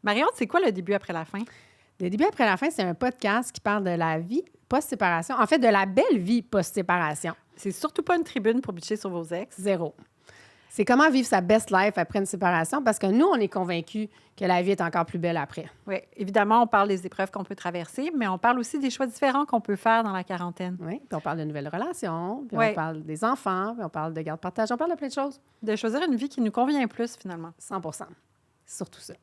Marion, c'est quoi le début après la fin? Le début après la fin, c'est un podcast qui parle de la vie post-séparation. En fait, de la belle vie post-séparation. C'est surtout pas une tribune pour bitcher sur vos ex. Zéro. C'est comment vivre sa best life après une séparation parce que nous, on est convaincus que la vie est encore plus belle après. Oui, évidemment, on parle des épreuves qu'on peut traverser, mais on parle aussi des choix différents qu'on peut faire dans la quarantaine. Oui, puis on parle de nouvelles relations, puis Oui. on parle des enfants, puis on parle de garde-partage, on parle de plein de choses. De choisir une vie qui nous convient plus, finalement. 100%. Surtout ça.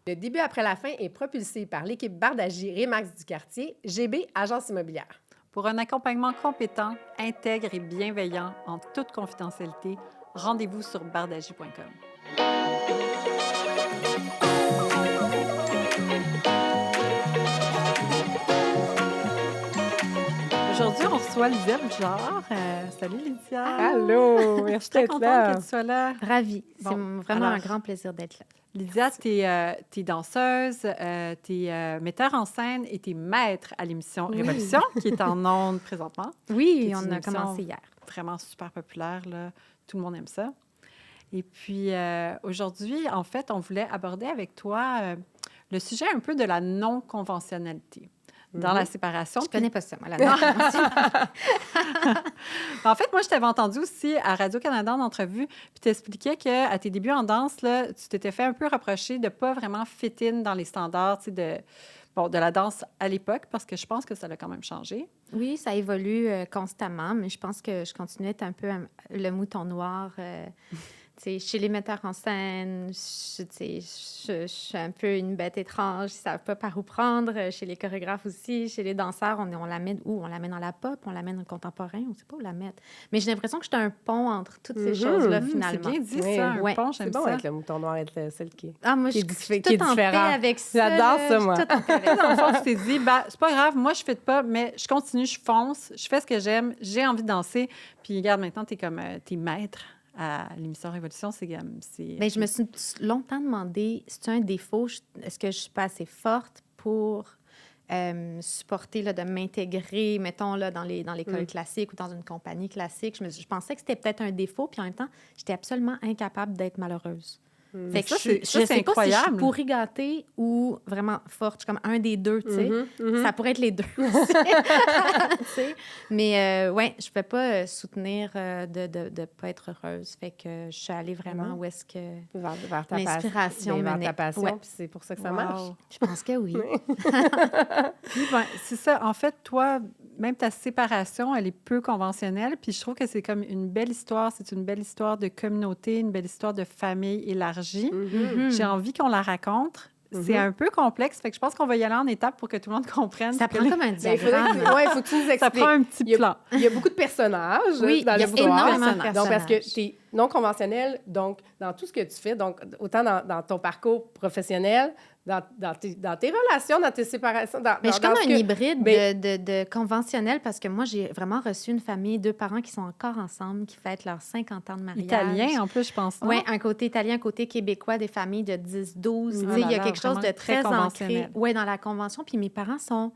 Le début après la fin est propulsé par l'équipe Bardagie Remax du quartier, GB Agence immobilière. Pour un accompagnement compétent, intègre et bienveillant en toute confidentialité, rendez-vous sur bardagie.com. Aujourd'hui, on reçoit Lydia Bouchard. Salut Lydia! Allô! Je Merci suis très d'être contente là. que tu sois là. Ravie. Bon, C'est vraiment alors- un grand plaisir d'être là. Lydia, tu es danseuse, tu es metteur en scène et tu es maître à l'émission Révolution, qui est en ondes présentement. Oui, C'est on une a émission commencé hier. Vraiment super populaire, là. Tout le monde aime ça. Et puis, aujourd'hui, en fait, on voulait aborder avec toi le sujet un peu de la non-conventionnalité dans la séparation. Je connais pas ça, moi, la En fait, moi, je t'avais entendu aussi à Radio-Canada en entrevue, puis t'expliquais qu'à tes débuts en danse, là, tu t'étais fait un peu reprocher de ne pas vraiment fit in dans les standards, tu sais, de la danse à l'époque, parce que je pense que ça a quand même changé. Oui, ça évolue constamment, mais je pense que je continue à être un peu le mouton noir. Tu sais, chez les metteurs en scène, je suis un peu une bête étrange. Ils ne savent pas par où prendre. Chez les chorégraphes aussi, chez les danseurs, on la met où? On la met dans la pop, on la met dans le contemporain, on ne sait pas où la mettre. Mais j'ai l'impression que je suis un pont entre toutes ces choses-là, finalement. C'est bien dit, Oui. ça, un Ouais. pont, C'est j'aime bon ça. être le mouton noir, être celle qui... Ah, moi, Qui je est suis qui est tout en paix différent. avec ça. J'adore là. ça, Je suis moi. toute en paix avec Là, ça. dans le fond, tu t'es dit, ben, c'est pas grave, moi, je ne fais pas, mais je continue, je fonce, je fais ce que j'aime, j'ai envie de danser. Puis, regarde, maintenant, tu es comme, t'es maître à l'émission Révolution. Bien, je me suis longtemps demandé, c'est un défaut, est-ce que je suis pas assez forte pour supporter là, de m'intégrer, mettons, là, dans l'école classique ou dans une compagnie classique. Je pensais que c'était peut-être un défaut, puis en même temps, j'étais absolument incapable d'être malheureuse. Fait que Ça, je c'est sais pas si je incroyable. suis pourri gâtée ou vraiment forte. Je suis comme un des deux, tu sais. Ça pourrait être les deux aussi. Tu sais. Mais ouais, je ne peux pas soutenir de ne pas être heureuse. Fait que je suis allée vraiment où est-ce que Vers ta l'inspiration passion, vers menait. ta passion, Ouais. puis c'est pour ça que ça Wow. marche. Je pense que oui. Puis, ben, c'est ça. En fait, toi, même ta séparation, elle est peu conventionnelle. Puis je trouve que c'est comme une belle histoire. C'est une belle histoire de communauté, une belle histoire de famille élargie. J'ai envie qu'on la raconte. C'est un peu complexe. Fait que je pense qu'on va y aller en étapes pour que tout le monde comprenne. Ça que prend là, comme un Ben, il diagramme. faut que tu nous expliques. ça prend un petit Il y a- plan. Il y a beaucoup de personnages Oui, dans il y a l'histoire. énormément de Donc, parce que personnages. tu es non conventionnel, donc dans tout ce que tu fais, donc autant dans ton parcours professionnel, dans tes relations, dans tes séparations. Mais je suis comme un hybride Ben- de conventionnel parce que moi, j'ai vraiment reçu une famille, 2 parents qui sont encore ensemble, qui fêtent leurs 50 ans de mariage. Italien, en plus, je pense. non? Oui, un côté italien, un côté québécois, des familles de 10, 12. Oh Tu sais, là il y a là, quelque chose de vraiment très très ancré conventionnel. dans la convention. Puis mes parents sont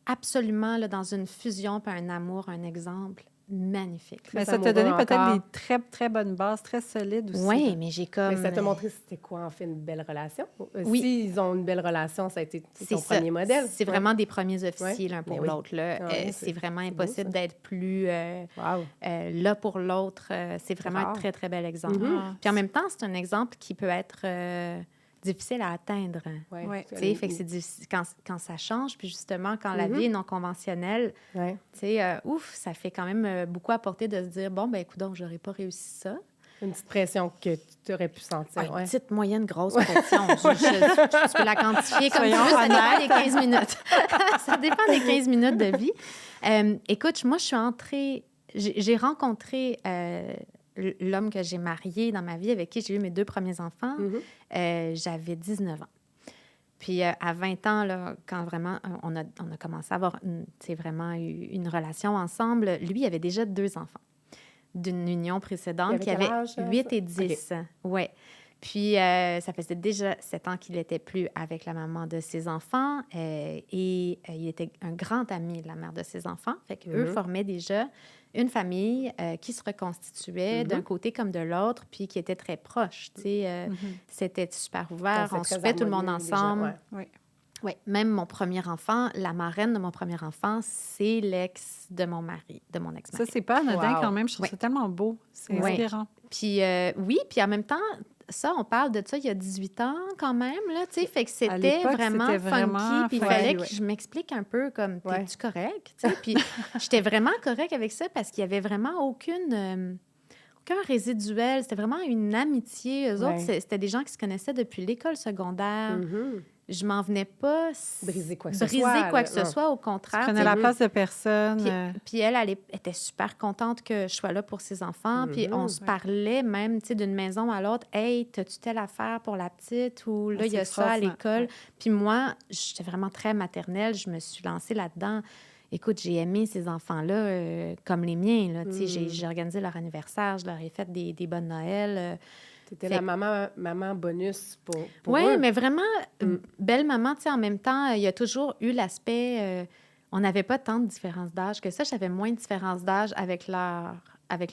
absolument là, dans une fusion, puis un amour, un exemple magnifique. Mais Très ça t'a donné amoureux peut-être encore. des très, très bonnes bases, très solides aussi. Oui, mais j'ai comme... Mais ça t'a montré c'était quoi, en fait, une belle relation? Oui. S'ils ont une belle relation, ça a été ton ça. premier modèle. C'est vraiment des premiers officiers Ouais. l'un pour Mais oui. l'autre. Là. Ah oui, C'est vraiment c'est beau, impossible ça. d'être plus Wow. là pour l'autre. C'est vraiment rare. un très, très bel exemple. Mhm. Puis en même temps, c'est un exemple qui peut être difficile à atteindre. Ouais. Ouais. Tu sais, fait que c'est difficile quand ça change. Puis justement, quand la vie est non conventionnelle, Ouais. tu sais, ouf, ça fait quand même beaucoup apporter de se dire, bon, ben écoute, donc, j'aurais pas réussi ça. Une petite pression que tu aurais pu sentir. Une ouais. petite, moyenne, grosse pression. Tu peux la quantifier comme tu Soyons veux, ça dépend honnêtes. des 15 minutes. Ça dépend des 15 minutes de vie. Écoute, moi, je suis entrée... J'ai rencontré l'homme que j'ai marié dans ma vie, avec qui j'ai eu mes 2 premiers enfants. J'avais 19 ans. Puis à 20 ans, là, quand vraiment on a commencé à avoir vraiment eu une relation ensemble, lui, il avait déjà 2 enfants d'une union précédente Il qui avait quel avait âge, 8 ça? et 10. Ouais. Puis ça faisait déjà 7 ans qu'il n'était plus avec la maman de ses enfants et il était un grand ami de la mère de ses enfants. Fait qu'eux formaient déjà une famille qui se reconstituait d'un côté comme de l'autre, puis qui était très proche. Tu sais, c'était super ouvert. C'est On très soupait tout le monde harmonieux, déjà, ensemble. ouais. Oui. Oui, même mon premier enfant, la marraine de mon premier enfant, c'est l'ex de mon mari, de mon ex-mari. Ça, c'est pas anodin Wow. quand même. Je trouve Oui. ça tellement beau. C'est Oui. inspirant. Puis oui, puis en même temps, ça, on parle de ça il y a 18 ans quand même, là, tu sais, fait que c'était l'époque, vraiment c'était funky, vraiment puis il funky, fallait ouais. que je m'explique un peu comme, Ouais. t'es-tu correct, tu sais, puis j'étais vraiment correct avec ça parce qu'il y avait vraiment aucun résiduel, c'était vraiment une amitié. Eux autres, Ouais. c'était des gens qui se connaissaient depuis l'école secondaire. Mhm. Je m'en venais pas Briser quoi que ce briser soit, quoi là, que ce non. soit, au Tu contraire. prenais tu sais. la place de personne. Puis elle était super contente que je sois là pour ses enfants. Puis on se parlait même, tu sais, d'une maison à l'autre. « Hey, t'as-tu telle affaire pour la petite? » Ou « Là, il y a c'est ça à extraordinaire. l'école. » Puis moi, j'étais vraiment très maternelle. Je me suis lancée là-dedans. Écoute, j'ai aimé ces enfants-là comme les miens. Là. Tu sais, j'ai organisé leur anniversaire. Je leur ai fait des bonnes Noëls. T'étais Fait- la maman bonus pour Oui, eux. mais vraiment, belle maman, tu sais, en même temps, il y a toujours eu l'aspect... on n'avait pas tant de différence d'âge que ça. J'avais moins de différence d'âge avec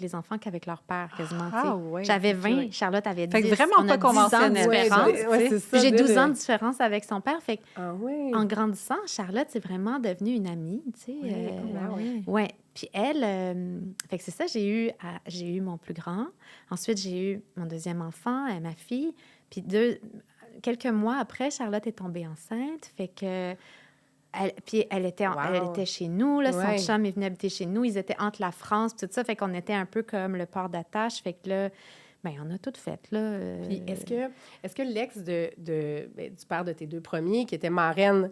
les enfants qu'avec leur père, quasiment, tu sais. Ah, ouais. J'avais 20, Ouais. Charlotte avait 10. Fait que vraiment on pas a 10 ans de conventionnel. différence. Ouais, c'est ça. Puis j'ai dès 12 ans le- de différence avec son père. Fait Ah oui. en grandissant, Charlotte, c'est vraiment devenue une amie, tu sais. Oui, Ben oui. Ouais. Puis elle, fait que c'est ça, j'ai eu mon plus grand. Ensuite, j'ai eu mon deuxième enfant, ma fille. Puis quelques mois après, Charlotte est tombée enceinte. Fait que puis elle était chez nous, là, Ouais. son chum est venu habiter chez nous. Ils étaient entre la France, puis tout ça. Fait qu'on était un peu comme le port d'attache. Fait que là, bien, on a tout fait, là. Puis est-ce que l'ex du père de tes deux premiers, qui était marraine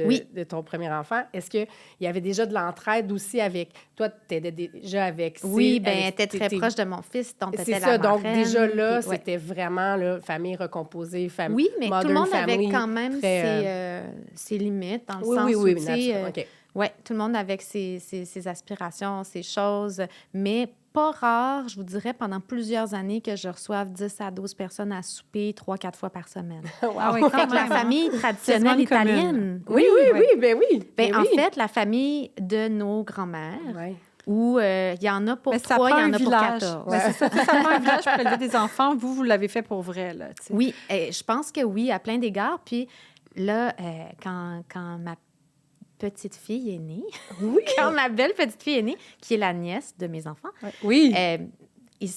Oui. de ton premier enfant, est-ce qu'il y avait déjà de l'entraide aussi avec... Toi, tu étais déjà avec... Oui, bien, elle avec était très proche de mon fils, donc elle C'est était ça, la donc marraine, déjà là, puis, ouais. c'était vraiment là, famille recomposée, famille... Oui, mais tout le monde avait family, quand même très, ses limites, dans le Oui, sens oui, où, oui, tu sais, naturel, OK. ouais, tout le monde avec ses aspirations, ses choses, mais pas rare, je vous dirais, pendant plusieurs années que je reçoive 10 à 12 personnes à souper 3-4 fois par semaine. Ah oui, Fait quand que la même, hein. famille Quasiment traditionnelle une commune. italienne. Oui, ben oui. Ben, ben en oui. fait, la famille de nos grands-mères, Ouais. où il y en a pour Mais ça 3, il y prend en un a pour village. 14. Ouais, c'est ça. Ça prend un village pour élever des enfants. Vous l'avez fait pour vrai, là. Tu sais. Oui, je pense que oui, à plein d'égards. Puis là, quand ma petite fille est née, quand ma belle petite fille est née, qui est la nièce de mes enfants, Oui. tu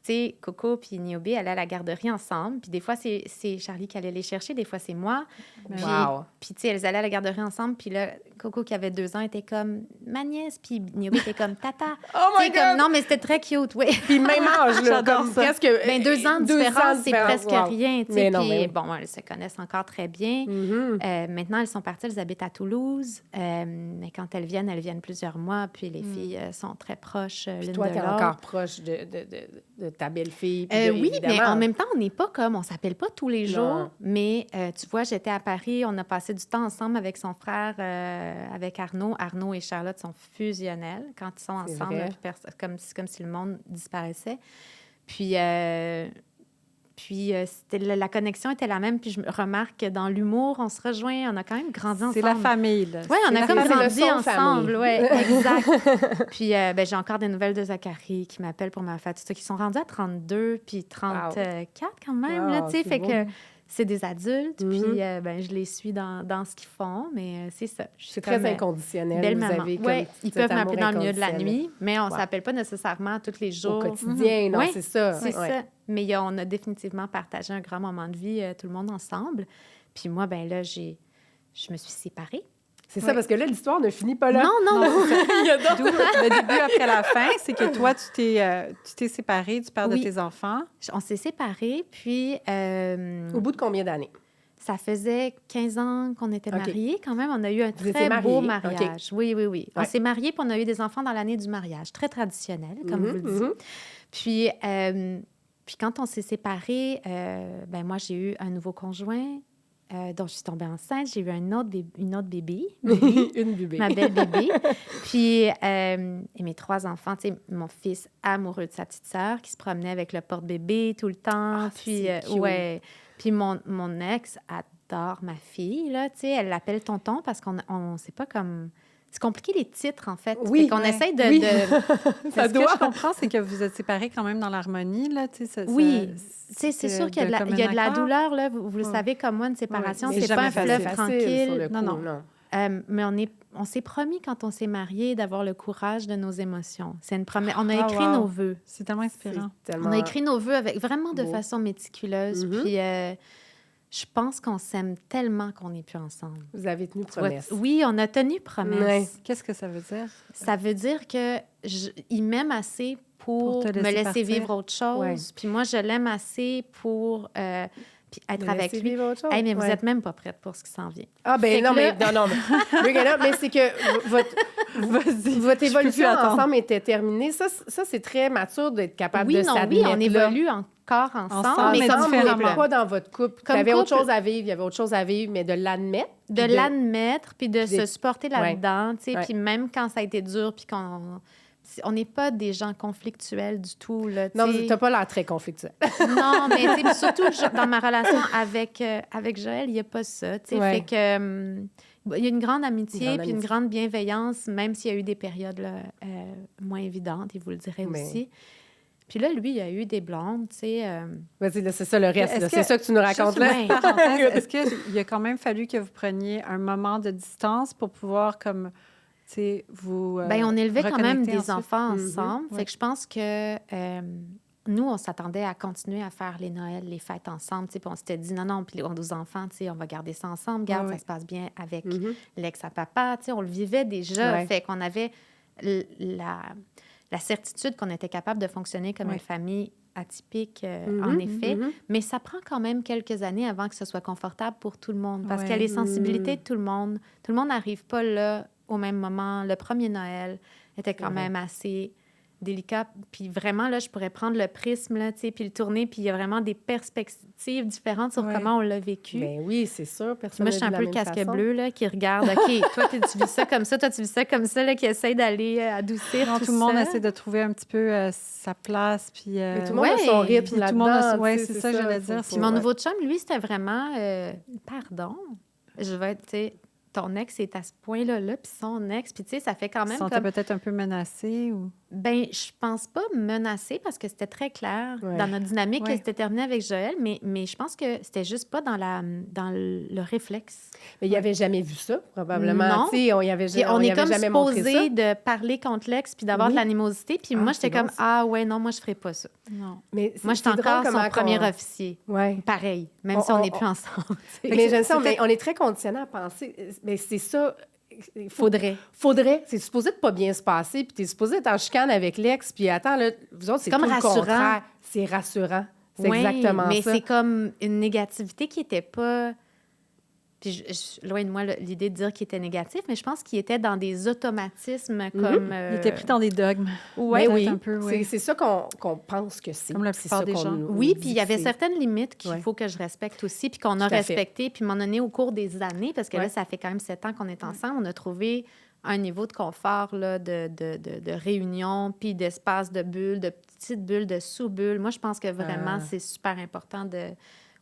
sais, Coco puis Niobe allaient à la garderie ensemble. Puis des fois, c'est Charlie qui allait les chercher, des fois, c'est moi. Puis, Wow. puis tu sais, elles allaient à la garderie ensemble. Puis là, Coco, qui avait 2 ans, était comme ma nièce. Puis Niobe était comme tata. Oh Tu my sais, God! comme, non, mais c'était très cute, oui. Puis même âge, là, J'adore comme ça. presque... Ben, 2 ans de différence, c'est presque wow. rien. Tu sais, Mais non, puis mais oui. bon, elles se connaissent encore très bien. Mhm. Maintenant, elles sont parties, elles habitent à Toulouse. Mais quand elles viennent plusieurs mois. Puis les filles sont très proches l'une Toi, de t'es l'autre. encore proche de ta belle-fille. puis Oui, mais évidemment. en même temps, on n'est pas comme, on s'appelle pas tous les jours, Non. mais tu vois, j'étais à Paris, on a passé du temps ensemble avec son frère, avec Arnaud. Arnaud et Charlotte sont fusionnels quand ils sont C'est ensemble, vrai. puis comme si le monde disparaissait. Puis c'était, la connexion était la même, puis je me remarque que dans l'humour, on se rejoint, on a quand même grandi ensemble. C'est la famille, là. Oui, on C'est a la comme famille. grandi C'est le son ensemble, famille. oui, exact. Puis ben, j'ai encore des nouvelles de Zachary qui m'appelle pour ma fête, tout ça, qui sont rendus à 32 puis 34 quand même, Wow, là, tu sais, c'est fait beau. que c'est des adultes, Mhm. puis ben, je les suis dans ce qu'ils font, mais c'est ça. Je suis C'est très comme, inconditionnel. belle vous maman. avez comme Ouais, ils cet peuvent m'appeler amour dans le milieu de la inconditionnel. nuit, mais on ne Ouais. s'appelle pas nécessairement tous les Au jours. quotidien, non, Ouais, c'est ça. C'est Ouais. ça. Mais on a définitivement partagé un grand moment de vie, tout le monde ensemble. Puis moi, ben là, je me suis séparée. C'est ça, parce que là, l'histoire ne finit pas là. Non, Non, c'est ça. D'où le début après la fin, c'est que toi, tu t'es séparée du père Oui. de tes enfants. On s'est séparés, puis Au bout de combien d'années? ça faisait 15 ans qu'on était OK. mariés quand même. On a eu un Vous étiez très beau mariés, OK. mariage. Oui. On Ouais. s'est mariés, puis on a eu des enfants dans l'année du mariage. Très traditionnel, comme vous le dites. Mhm. Puis quand on s'est séparés, ben moi, j'ai eu un nouveau conjoint dont je suis tombée enceinte. J'ai eu une autre bébé. Une bébé. Ma belle bébé. Puis, et mes 3 enfants, tu sais, mon fils amoureux de sa petite sœur qui se promenait avec le porte-bébé tout le temps. Ah, Puis, c'est cute. ouais. Puis mon ex adore ma fille, là, tu sais, elle l'appelle tonton parce qu'on sait pas comme... C'est compliqué les titres, en fait. Oui. Fait qu'on essaye de... Oui. Mais ce que je comprends, c'est que vous êtes séparés quand même dans l'harmonie, là, tu sais. Oui. Tu sais, c'est sûr qu'il y a de la, commun il y a de la accord. douleur, là. Vous le Ouais. savez comme moi, une séparation, Mais c'est pas jamais un fleuve facile, tranquille. sur le Non, coup, non. Mais on s'est promis quand on s'est mariés d'avoir le courage de nos émotions. C'est une promesse. On a Ah, écrit wow. nos vœux. C'est tellement inspirant. C'est tellement... On a écrit nos vœux avec vraiment de beau. façon méticuleuse. Mhm. Puis je pense qu'on s'aime tellement qu'on n'est plus ensemble. Vous avez tenu Tu vois, promesse. oui, on a tenu promesse. Ouais. Qu'est-ce que ça veut dire? Ça veut dire que il m'aime assez pour Pour te me laisser laisser partir. vivre autre chose. Ouais. Puis moi, je l'aime assez pour puis être Me avec laisser lui. vivre autre chose. Hey, mais vous Ouais. n'êtes même pas prête pour ce qui s'en vient. Ah, Fait ben que non, là- mais... Non, mais c'est que Vas-y. votre je peux évolution plus attendre. ensemble était terminée. Ça, c'est très mature d'être capable de Oui, s'admettre. on évolue encore ensemble, Ensemble, mais mais comme différemment. couple. Pas dans votre couple. Comme Il y avait autre couple. chose à vivre, il y avait autre chose à vivre, mais de l'admettre. De puis l'admettre, puis de puis se de- supporter là-dedans, tu sais, Ouais. puis même quand ça a été dur, puis on n'est pas des gens conflictuels du tout, là, tu Non, sais. t'as pas l'air très conflictuel. Non, mais tu sais, puis surtout dans ma relation avec Joël, il n'y a pas ça, tu sais. Ouais. Fait que il y a une grande amitié, Une grande puis une amitié. grande bienveillance, même s'il y a eu des périodes là, moins évidentes, il vous le dirait Mais- aussi. Puis là, lui, il a eu des blondes, tu sais. Vas-y, là, c'est ça le reste. Est-ce là. que- C'est ça que tu nous racontes Juste là. une parenthèse, est-ce qu'il a quand même fallu que vous preniez un moment de distance pour pouvoir, comme, tu sais, vous Ben, on élevait quand même reconnecter des ensuite? enfants Mhm. ensemble. Ouais. Fait que je pense que nous, on s'attendait à continuer à faire les Noëls, les fêtes ensemble. tu sais, Puis on s'était dit, non, puis on a 12 enfants, tu sais, on va garder ça ensemble. Garde, Ouais, ça ouais. se passe bien avec Mhm. l'ex à papa. Tu sais, on le vivait déjà. Ouais. Fait qu'on avait la certitude qu'on était capable de fonctionner comme Ouais. une famille atypique, Mhm, en effet. mhm. Mais ça prend quand même quelques années avant que ce soit confortable pour tout le monde. Parce Ouais. qu'il y a les sensibilités Mm. de tout le monde. Tout le monde n'arrive pas là au même moment. Le premier Noël était quand Ouais. même assez délicat. Puis vraiment, là, je pourrais prendre le prisme, là, tu sais, puis le tourner, puis il y a vraiment des perspectives différentes sur Ouais. comment on l'a vécu. Ben oui, c'est sûr. Puis Personne moi, je suis un peu le casque bleu, là, qui regarde, OK, toi, tu vis ça comme ça, toi, tu vis ça comme ça, là, qui essaye d'aller adoucir Non, tout tout le monde ça. essaie de trouver un petit peu sa place, puis... Mais tout le monde a Ouais. son Puis rythme tout le monde a là-dedans. son- ouais, tu sais, c'est ça que j'allais dire. Puis mon nouveau chum, lui, c'était vraiment... pardon, je vais être, tu sais, ton ex est à ce point-là, là, puis son ex, puis tu sais, ça fait quand se même sentait comme... peut-être un peu menacé ou... Ben, je pense pas menacé parce que c'était très clair Ouais. dans notre dynamique Ouais. que c'était terminé avec Joël, mais je pense que c'était juste pas dans le réflexe. Mais il n'avait jamais vu ça, probablement. Non. Tu sais, on y avait, Puis on on y est avait comme jamais montré ça. supposé de parler contre l'ex puis d'avoir Oui. de l'animosité. Puis Ah, moi, c'est j'étais comme, bon, ça. ah ouais, non, moi, je ferais pas ça. Non. Mais Moi, j'étais encore son premier officier. Ouais. Pareil, même On- si on on- n'est plus ensemble. tu sais. Mais j'aime ça, mais on est très conditionné à penser. Mais c'est ça. Faudrait. C'est supposé de pas bien se passer, puis t'es supposé être en chicane avec l'ex, puis attends, là, vous autres, c'est comme tout le rassurant. contraire. C'est rassurant. C'est Ouais, exactement mais ça. c'est comme une négativité qui était pas... Puis loin de moi l'idée de dire qu'il était négatif, mais je pense qu'il était dans des automatismes comme... Il était pris dans des dogmes. Ouais, Ben peut-être oui, un peu, oui. c'est ça qu'on pense que c'est. Comme la C'est plupart ça des qu'on gens. nous Oui, dit puis il y avait que c'est. certaines limites qu'il Ouais. faut que je respecte aussi, puis qu'on a Tout à fait. respecté. Puis, à un moment donné, au cours des années, parce que là, Ouais. ça fait quand même 7 ans qu'on est ensemble, on a trouvé un niveau de confort, là, de réunion, puis d'espace de bulles, de petites bulles, de sous-bulles. Moi, je pense que vraiment, Ah. c'est super important de...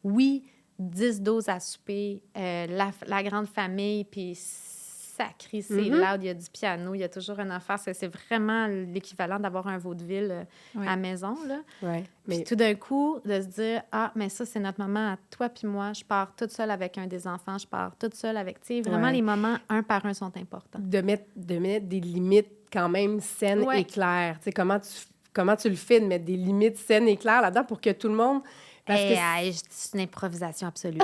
Oui, 10-12 à souper, la grande famille, puis sacré, c'est Mhm. loud, il y a du piano, il y a toujours une affaire. C'est vraiment l'équivalent d'avoir un vaudeville Oui. à la maison, là. Ouais. Puis Mais tout d'un coup, de se dire, ah, mais ça, c'est notre moment à toi puis moi. Je pars toute seule avec un des enfants, je pars toute seule avec... Tu sais, vraiment, Ouais. les moments, un par un, sont importants. de mettre des limites quand même saines Ouais. et claires. Tu sais, comment tu le fais de mettre des limites saines et claires là-dedans pour que tout le monde... Parce que C'est une improvisation absolue.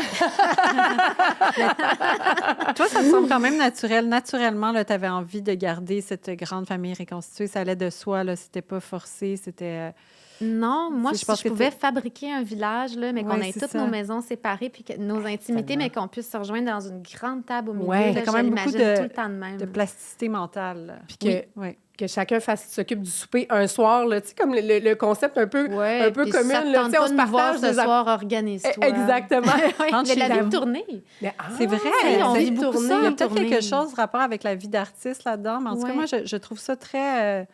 Toi, ça te semble quand même naturel. Naturellement, tu avais envie de garder cette grande famille reconstituée. Ça allait de soi, là. C'était pas forcé, c'était... Non, moi, Je je, pense je que pouvais fabriquer un village, là, mais qu'on Ouais, ait c'est toutes ça. nos maisons séparées, puis que nos intimités, tellement. mais qu'on puisse se rejoindre dans une grande table au milieu. Ouais. là, T'as quand je même beaucoup l'imagine de- tout le temps de même. de plasticité mentale. là. Puis que, Oui. que chacun s'occupe du souper un soir, là, tu sais, comme le concept un peu, Ouais, un peu puis commun. ça te là, tente tu sais, on pas se de nous voir partage ce des soir, organise-toi. Exactement. Oui, Rentre mais chez la vie vous. de tournée. Mais, C'est vrai, oui, on c'est vit beaucoup tourner, ça. Il y a une peut-être tournée. quelque chose rapport avec la vie d'artiste là-dedans, mais en tout cas, Ouais. moi, je trouve ça très...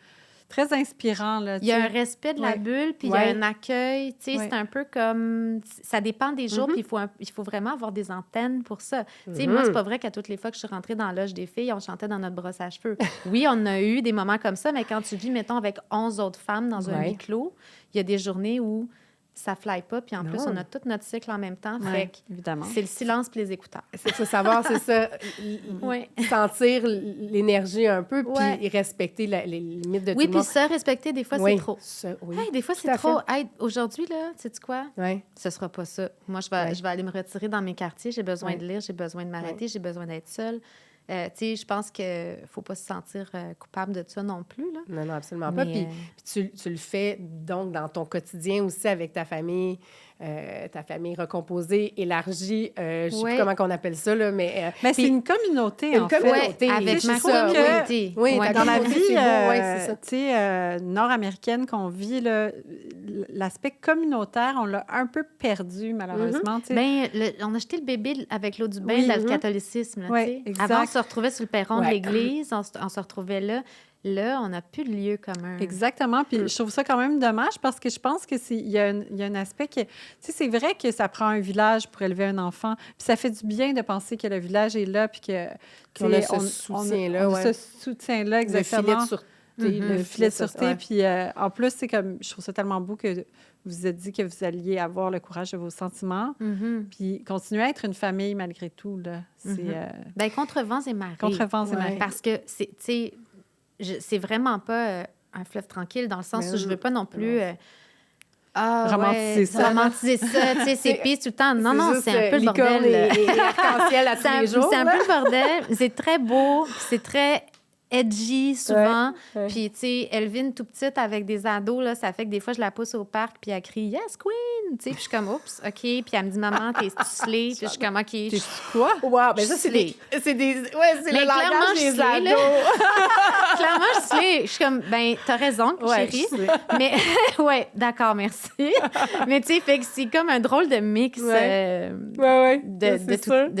très inspirant, là. Il y a un respect de la bulle, puis il y a un accueil. Tu sais, c'est un peu comme... Ça dépend des jours, puis il faut vraiment avoir des antennes pour ça. Tu sais, moi, c'est pas vrai qu'à toutes les fois que je suis rentrée dans la loge des filles, on chantait dans notre brosse à cheveux. Oui, on a eu des moments comme ça, mais quand tu vis, mettons, avec 11 autres femmes dans un huis clos, il y a des journées où ça fly pas, puis en plus, on a tout notre cycle en même temps. Fait que évidemment. c'est le silence puis les écouteurs. Il faut savoir, c'est ça, sentir l'énergie un peu, puis respecter les limites de tout le monde. Oui, puis ça, respecter, des fois, c'est trop. Oui, des fois, c'est trop. Hey, aujourd'hui, là, sais-tu quoi? Oui. Ce sera pas ça. Moi, je vais aller me retirer dans mes quartiers. J'ai besoin de lire, j'ai besoin de m'arrêter, j'ai besoin d'être seule. Tu sais, je pense qu'il ne faut pas se sentir coupable de ça non plus, là. Non, absolument pas. Puis tu le fais, donc, dans ton quotidien aussi avec ta famille recomposée, élargie. Je ne sais plus comment on appelle ça, là, mais... Mais c'est une communauté, en fait. Oui, avec ma communauté. Oui, dans la vie tu sais, nord-américaine qu'on vit, l'aspect communautaire, on l'a un peu perdu, malheureusement. Bien, on a jeté le bébé avec l'eau du bain dans le catholicisme. Oui, exact. Avant, on se retrouvait sur le perron de l'église, on se retrouvait là. Là, on n'a plus de lieu commun. Exactement. Puis je trouve ça quand même dommage parce que je pense qu'il y a un aspect qui... Tu sais, c'est vrai que ça prend un village pour élever un enfant. Puis ça fait du bien de penser que le village est là puis qu'on a ce soutien-là. On a ce soutien-là, exactement. Le filet de sûreté. Puis en plus, c'est comme... Je trouve ça tellement beau que vous vous êtes dit que vous alliez avoir le courage de vos sentiments. Puis continuer à être une famille malgré tout, là. Bien, contre vents et marées. Contre vents et marées. Parce que, tu sais... c'est vraiment pas un fleuve tranquille dans le sens où je veux pas non plus romantiser ça. Romantiser ça, tu sais, c'est pire tout le temps. Non, c'est un peu le bordel. Et arc-en-ciel à tous les jours. C'est un peu le bordel. C'est très beau, c'est très edgy souvent. Puis, tu sais, Elvin, tout petite, avec des ados, là, ça fait que des fois, je la pousse au parc, puis elle crie « Yes, queen! » Tu sais, puis je suis comme « Oups, OK. » Puis elle me dit « Maman, t'es slay. » Puis je suis comme « OK. » T'es quoi? Wow, mais ça, c'est le langage des ados. Clairement, je suis slay. Je suis comme « Ben, t'as raison, chérie. » Mais, d'accord, merci. Mais, tu sais, fait que c'est comme un drôle de mix de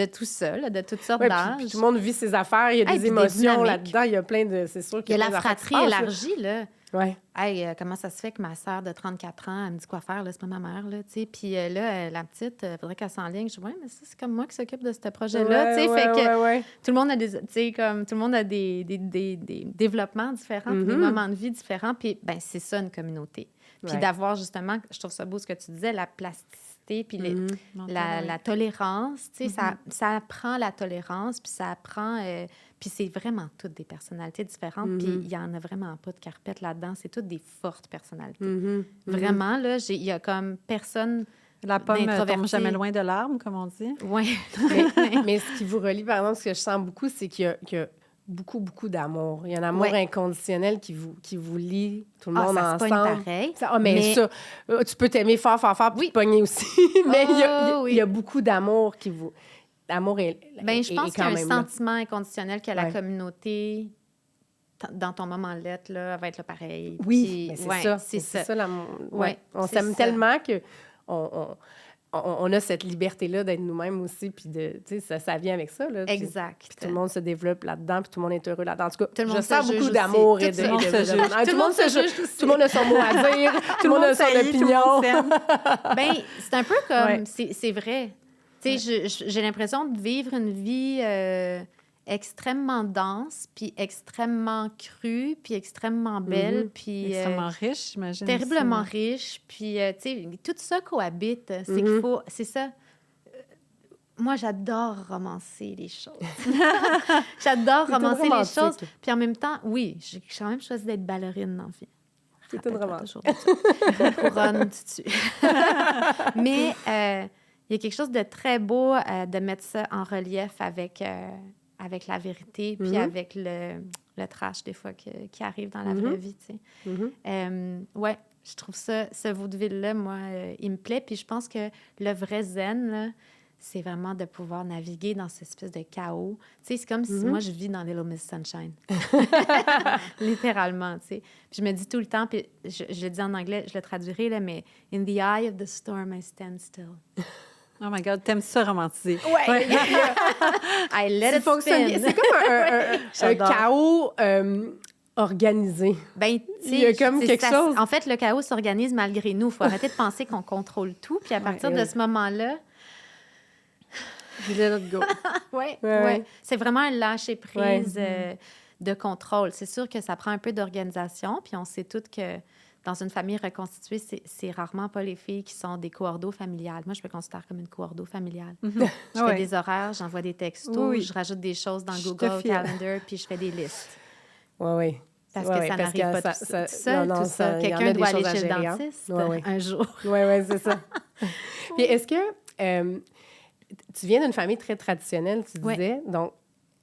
tout ça, là, de toutes sortes d'âges. Tout le monde vit ses affaires, il y a des émotions là-dedans, il y a plein de... C'est sûr qu'il y a la fratrie élargie, là. Oui. Hey, comment ça se fait que ma sœur de 34 ans, elle me dit quoi faire, là, c'est pas ma mère, là, tu sais. Puis là, la petite, il faudrait qu'elle s'enligne. Je dis, ouais, mais ça, c'est comme moi qui s'occupe de ce projet-là, tu sais. Fait que tout le monde a des, tu sais, comme tout le monde a des développements différents, des moments de vie différents. Puis, ben c'est ça, une communauté. Puis d'avoir, justement, je trouve ça beau ce que tu disais, la plasticité, puis la tolérance, tu sais, ça apprend la tolérance, puis ça apprend... puis c'est vraiment toutes des personnalités différentes, puis il n'y en a vraiment pas de carpette là-dedans. C'est toutes des fortes personnalités. Vraiment, là, il y a comme personne... La pomme ne tombe jamais loin de l'arbre, comme on dit. Oui. mais ce qui vous relie, par exemple, ce que je sens beaucoup, c'est qu'il y a beaucoup, beaucoup d'amour. Il y a un amour inconditionnel qui vous lie tout le monde ensemble. Ça se pogne pareil. Mais ça, tu peux t'aimer fort, puis te pogner aussi. Mais il y a beaucoup d'amour qui vous... L'amour est bien, je pense qu'il y a un même sentiment inconditionnel que la communauté, dans ton moment lettre, là, va être là pareil. Oui, puis, c'est ça l'amour. Ouais, on s'aime tellement que on a cette liberté-là d'être nous-mêmes aussi, puis ça vient avec ça. Là, exact. Puis tout le monde se développe là-dedans, puis tout le monde est heureux là-dedans. En tout cas, je sens beaucoup d'amour et de... Tout le monde se juge. Tout le monde a son mot à dire. Tout le monde a son opinion. Bien, c'est un peu comme... C'est vrai. Tu sais, j'ai l'impression de vivre une vie extrêmement dense, puis extrêmement crue, puis extrêmement belle, puis... extrêmement riche, j'imagine. Terriblement riche, puis, tu sais, tout ça cohabite. C'est qu'il faut... C'est ça. Moi, j'adore romancer les choses. J'adore romancer les choses. Puis en même temps, oui, j'ai quand même choisi d'être ballerine dans la vie. C'est une romance. Couronne dessus. Mais... il y a quelque chose de très beau de mettre ça en relief avec la vérité, puis avec le trash, des fois, qui arrive dans la vraie vie, tu sais. Ouais, je trouve ça, ce vaudeville-là, moi, il me plaît. Puis je pense que le vrai zen, là, c'est vraiment de pouvoir naviguer dans cette espèce de chaos. Tu sais, c'est comme si moi, je vis dans Little Miss Sunshine. Littéralement, tu sais. Puis je me dis tout le temps, puis je le dis en anglais, je le traduirai, là, mais « In the eye of the storm, I stand still ». Oh my God, t'aimes ça romantiser. Ouais. I let it spin. C'est comme un chaos organisé. Ben, tu sais, Il y a comme quelque chose. En fait, le chaos s'organise malgré nous. Il faut arrêter de penser qu'on contrôle tout. Puis à partir de ce moment-là... Let it go. Oui. C'est vraiment un lâcher-prise de contrôle. C'est sûr que ça prend un peu d'organisation. Puis on sait toutes que dans une famille reconstituée, c'est rarement pas les filles qui sont des coordos familiales. Moi, je me considère comme une coordo familiale. Je fais des horaires, j'envoie des textos, je rajoute des choses dans Google Calendar, puis je fais des listes. Oui. Parce que ça n'arrive pas tout seul. Quelqu'un doit aller chez le dentiste un jour. Oui, c'est ça. Puis est-ce que tu viens d'une famille très traditionnelle, tu disais, donc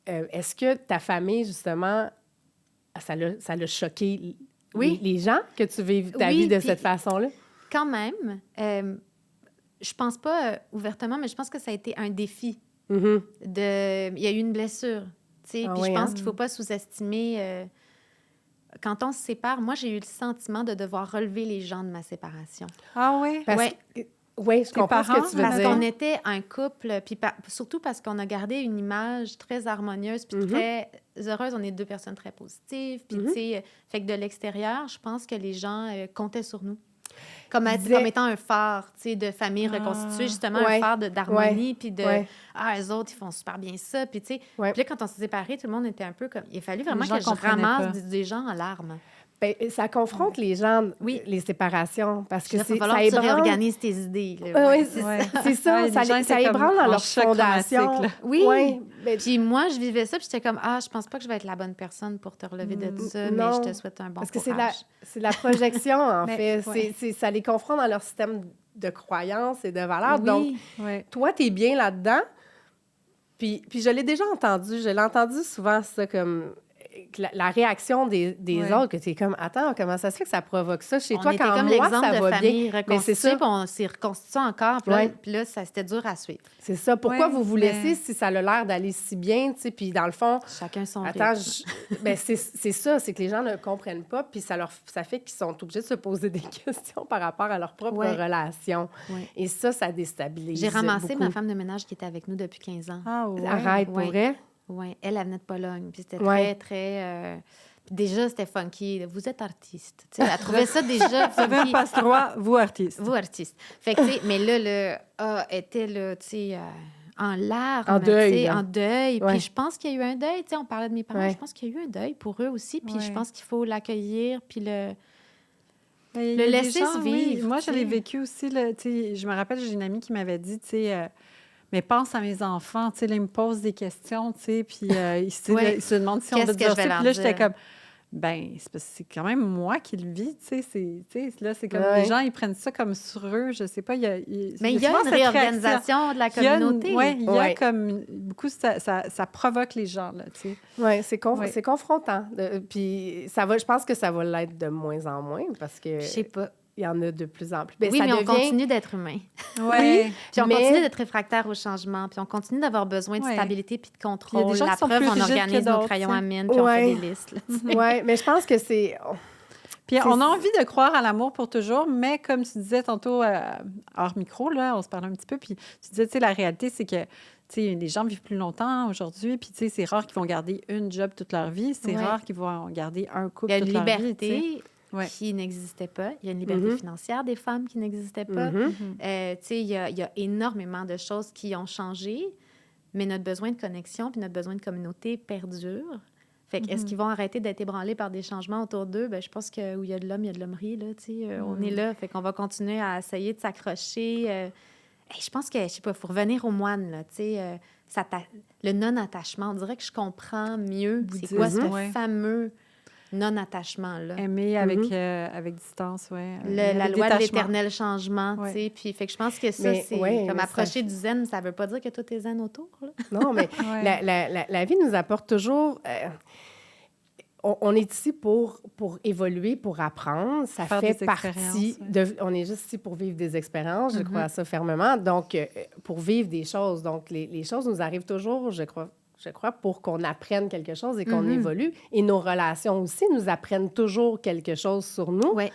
est-ce que ta famille, justement, ça l'a choqué les gens que tu vives ta vie de cette façon-là? Quand même, je pense pas ouvertement, mais je pense que ça a été un défi. Il y a eu une blessure, tu sais, puis je pense qu'il faut pas sous-estimer... quand on se sépare, moi, j'ai eu le sentiment de devoir relever les gens de ma séparation. Ah oui? Oui, je comprends ce que tu veux dire. Parce qu'on était un couple, puis surtout parce qu'on a gardé une image très harmonieuse puis très heureuse. On est deux personnes très positives. Puis, tu sais, fait que de l'extérieur, je pense que les gens comptaient sur nous. Comme étant un phare, tu sais, de famille reconstituée, justement, un phare d'harmonie, puis eux autres, ils font super bien ça. Puis, tu sais, puis là, quand on s'est séparés, tout le monde était un peu comme... Il a fallu vraiment que je ramasse des gens en larmes. Bien, ça confronte les gens, les séparations, parce que ça ébranle... que tu réorganises tes idées. C'est ça, ça ébranle dans leur fondation. Oui, puis moi, je vivais ça, puis j'étais comme, je pense pas que je vais être la bonne personne pour te relever de ça, mais je te souhaite un bon courage. Parce que c'est la projection, en fait. Ça les confronte dans leur système de croyances et de valeurs. Donc, toi, tu es bien là-dedans. Puis je l'ai déjà entendu. Je l'ai entendu souvent, ça, comme... La réaction des autres, que tu es comme, attends, comment ça se fait que ça provoque ça chez toi quand comme moi, ça de va famille bien? Mais c'est ça. Puis on s'est reconstitué encore. Puis là, c'était dur à suivre. C'est ça. Pourquoi vous vous laissez si ça a l'air d'aller si bien, tu sais? Puis dans le fond... Chacun son rythme. C'est ça, c'est que les gens ne comprennent pas, puis ça fait qu'ils sont obligés de se poser des questions par rapport à leur propre relation. Et ça déstabilise. J'ai ramassé ma femme de ménage qui était avec nous depuis 15 ans. Ah ouais? Arrête, pour vrai? Oui, elle venait de Pologne. Puis c'était très, très... déjà, c'était funky. Vous êtes artiste. Tu sais, elle trouvait ça déjà funky. Vous avez un passe-droit, vous artiste. Vous artiste. Fait que, tu sais, mais là, était là, tu sais, en larmes. En deuil. En deuil. Puis je pense qu'il y a eu un deuil. Tu sais, on parlait de mes parents. Je pense qu'il y a eu un deuil pour eux aussi. Puis je pense qu'il faut l'accueillir, puis le laisser se vivre. Oui. Moi, je l'ai vécu aussi. Là, je me rappelle, j'ai une amie qui m'avait dit, tu sais... mais pense à mes enfants, tu sais, là, ils me posent des questions, tu sais, puis ils se demandent si on veut dire ça. Puis là, j'étais comme, c'est quand même moi qui le vis, tu sais, là, c'est comme, les gens, ils prennent ça comme sur eux, je sais pas, mais il y a une réorganisation de la communauté. Il y a comme, beaucoup, ça provoque les gens, là, tu sais. Oui, c'est confrontant. Puis je pense que ça va l'être de moins en moins, parce que... Je sais pas. Il y en a de plus en plus. Mais on continue d'être humain. Oui. Puis on continue d'être réfractaire au changement. Puis on continue d'avoir besoin de stabilité puis de contrôle. Il y a des gens la qui sont preuve, plus on organise nos crayons à mine puis on fait des listes. Oui, mais je pense que c'est... Puis on a envie de croire à l'amour pour toujours, mais comme tu disais tantôt, hors micro, là, on se parlait un petit peu, puis tu disais, tu sais, la réalité, c'est que les gens vivent plus longtemps aujourd'hui, puis c'est rare qu'ils vont garder une job toute leur vie. C'est rare qu'ils vont garder un couple toute leur vie. Il y a une liberté qui n'existait pas. Il y a une liberté financière des femmes qui n'existait pas. Il y a énormément de choses qui ont changé, mais notre besoin de connexion puis notre besoin de communauté perdure. Fait que, est-ce qu'ils vont arrêter d'être ébranlés par des changements autour d'eux? Je pense que où il y a de l'homme, il y a de l'hommerie. On est là. Fait qu'on va continuer à essayer de s'accrocher. Je pense que, je sais pas, il faut revenir aux moines, là, le non-attachement. On dirait que je comprends mieux c'est quoi ce fameux non-attachement-là. Aimer avec distance, oui. La loi de l'éternel changement, tu sais. Puis, fait que je pense que ça, c'est comme approcher du zen, ça veut pas dire que tout est zen autour, là. Non, mais la vie nous apporte toujours... on est ici pour évoluer, pour apprendre. Ça fait partie de... On est juste ici pour vivre des expériences, je crois à ça fermement. Donc, pour vivre des choses. Donc, les choses nous arrivent toujours, je crois, pour qu'on apprenne quelque chose et qu'on évolue. Et nos relations aussi nous apprennent toujours quelque chose sur nous. Oui.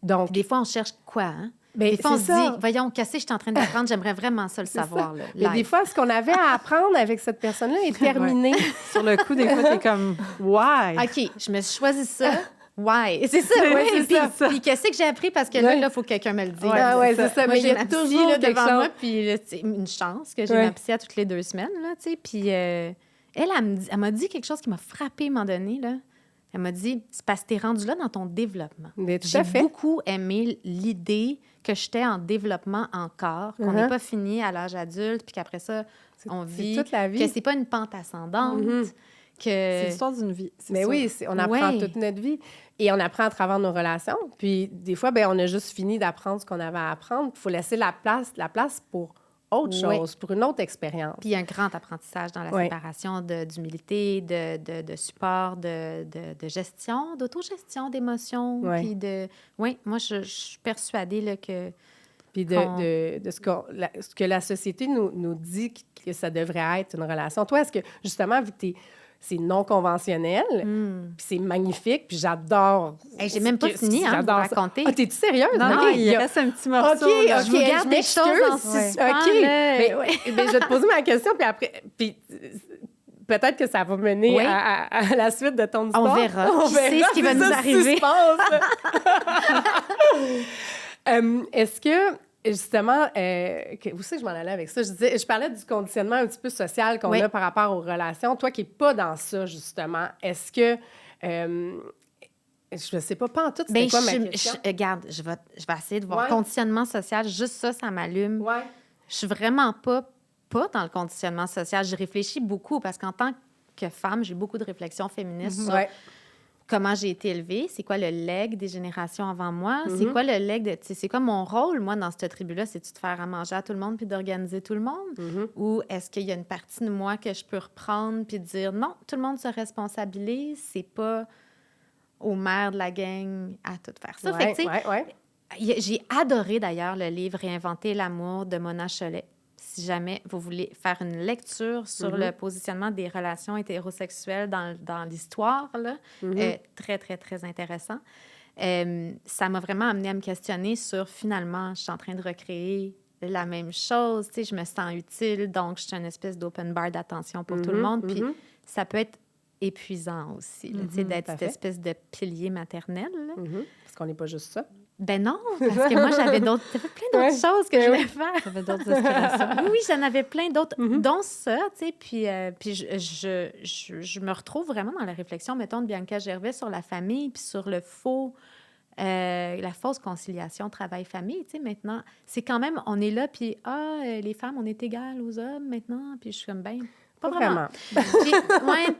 Donc, des fois, on cherche quoi, hein? Bien, Des fois, on se c'est ça. dit, voyons, qu'est-ce que je suis en train d'apprendre? J'aimerais vraiment ça le savoir. Là, Mais des live. fois, ce qu'on avait à apprendre avec cette personne-là est terminé. Sur le coup, des fois, t'es comme « Why? » OK, je me suis choisi ça. Why? C'est ça, Oui, oui. c'est ça. Puis qu'est-ce que j'ai appris? Parce que là, il faut que quelqu'un me le dise. Ouais, c'est ça. Moi, Mais il y j'ai a ma psy toujours là, quelque devant chose. moi, puis là, c'est une chance que j'ai Ouais. ma psy à toutes les 2 semaines, là, tu sais. Puis elle m'a dit quelque chose qui m'a frappée à un moment donné, là. Elle m'a dit, c'est parce que t'es rendu là dans ton développement. Mais tout J'ai à fait. beaucoup aimé l'idée que j'étais en développement encore, qu'on n'est pas fini à l'âge adulte, puis qu'après ça, on vit, toute la vie. que c'est pas une pente ascendante, C'est que... l'histoire d'une vie. Mais oui, on apprend toute notre vie. Et on apprend à travers nos relations. Puis des fois, ben, on a juste fini d'apprendre ce qu'on avait à apprendre. Il faut laisser la place pour autre chose, pour une autre expérience. Puis il y a un grand apprentissage dans la séparation d'humilité, de support, de gestion, d'autogestion d'émotions. Puis oui, moi, je suis persuadée là, que... Puis de ce que la société nous dit que ça devrait être une relation. Toi, est-ce que, justement, vu que c'est non conventionnel, puis c'est magnifique, puis j'adore... Hey, j'ai même pas fini de vous raconter. Ah, t'es-tu sérieuse? Non, il reste un petit morceau. là. Je vous garde des choses en suspens. Mais je vais te poser ma question, puis après... Puis, peut-être que ça va mener à la suite de ton histoire. On verra. Qui sait ce qui va nous arriver? Est-ce que, justement, où c'est que je m'en allais avec ça? Je parlais du conditionnement un petit peu social qu'on a par rapport aux relations. Toi qui n'es pas dans ça, justement, est-ce que... je ne sais pas en tout, c'était quoi ma question? Regarde, je vais essayer de voir. Conditionnement social, juste ça m'allume. Ouais. Je suis vraiment pas dans le conditionnement social. Je réfléchis beaucoup parce qu'en tant que femme, j'ai beaucoup de réflexions féministes sur comment j'ai été élevée, c'est quoi le legs des générations avant moi, c'est quoi le legs de... C'est quoi mon rôle, moi, dans cette tribu-là? C'est-tu de faire à manger à tout le monde puis d'organiser tout le monde? Ou est-ce qu'il y a une partie de moi que je peux reprendre puis dire non, tout le monde se responsabilise, c'est pas aux mères de la gang à tout faire ça. Fait que, j'ai adoré, d'ailleurs, le livre « Réinventer l'amour » de Mona Chollet. Si jamais vous voulez faire une lecture sur le positionnement des relations hétérosexuelles dans l'histoire, là, très, très, très intéressant. Ça m'a vraiment amené à me questionner sur, finalement, je suis en train de recréer la même chose. Tu sais, je me sens utile, donc je suis une espèce d'open bar d'attention pour tout le monde. Puis ça peut être épuisant aussi, là, tu sais, d'être cette espèce de pilier maternel. Parce qu'on n'est pas juste ça. Ben non, parce que moi, j'avais plein d'autres choses que je voulais faire. J'avais d'autres aspirations. Oui, j'en avais plein d'autres, dont ça, tu sais. Puis je me retrouve vraiment dans la réflexion, mettons, de Bianca Gervais sur la famille, puis sur la fausse conciliation travail-famille, tu sais, maintenant. C'est quand même, on est là, puis les femmes, on est égales aux hommes maintenant, puis je suis comme, ben, pas vraiment. Puis,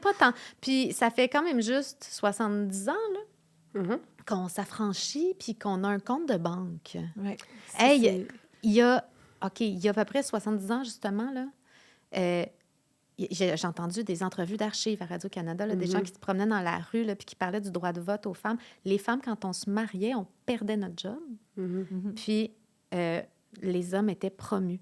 pas tant. Puis ça fait quand même juste 70 ans, là. Qu'on s'affranchit puis qu'on a un compte de banque. Ouais, il y a à peu près 70 ans, justement, là, j'ai entendu des entrevues d'archives à Radio-Canada, là, des gens qui se promenaient dans la rue puis qui parlaient du droit de vote aux femmes. Les femmes, quand on se mariait, on perdait notre job. Puis les hommes étaient promus.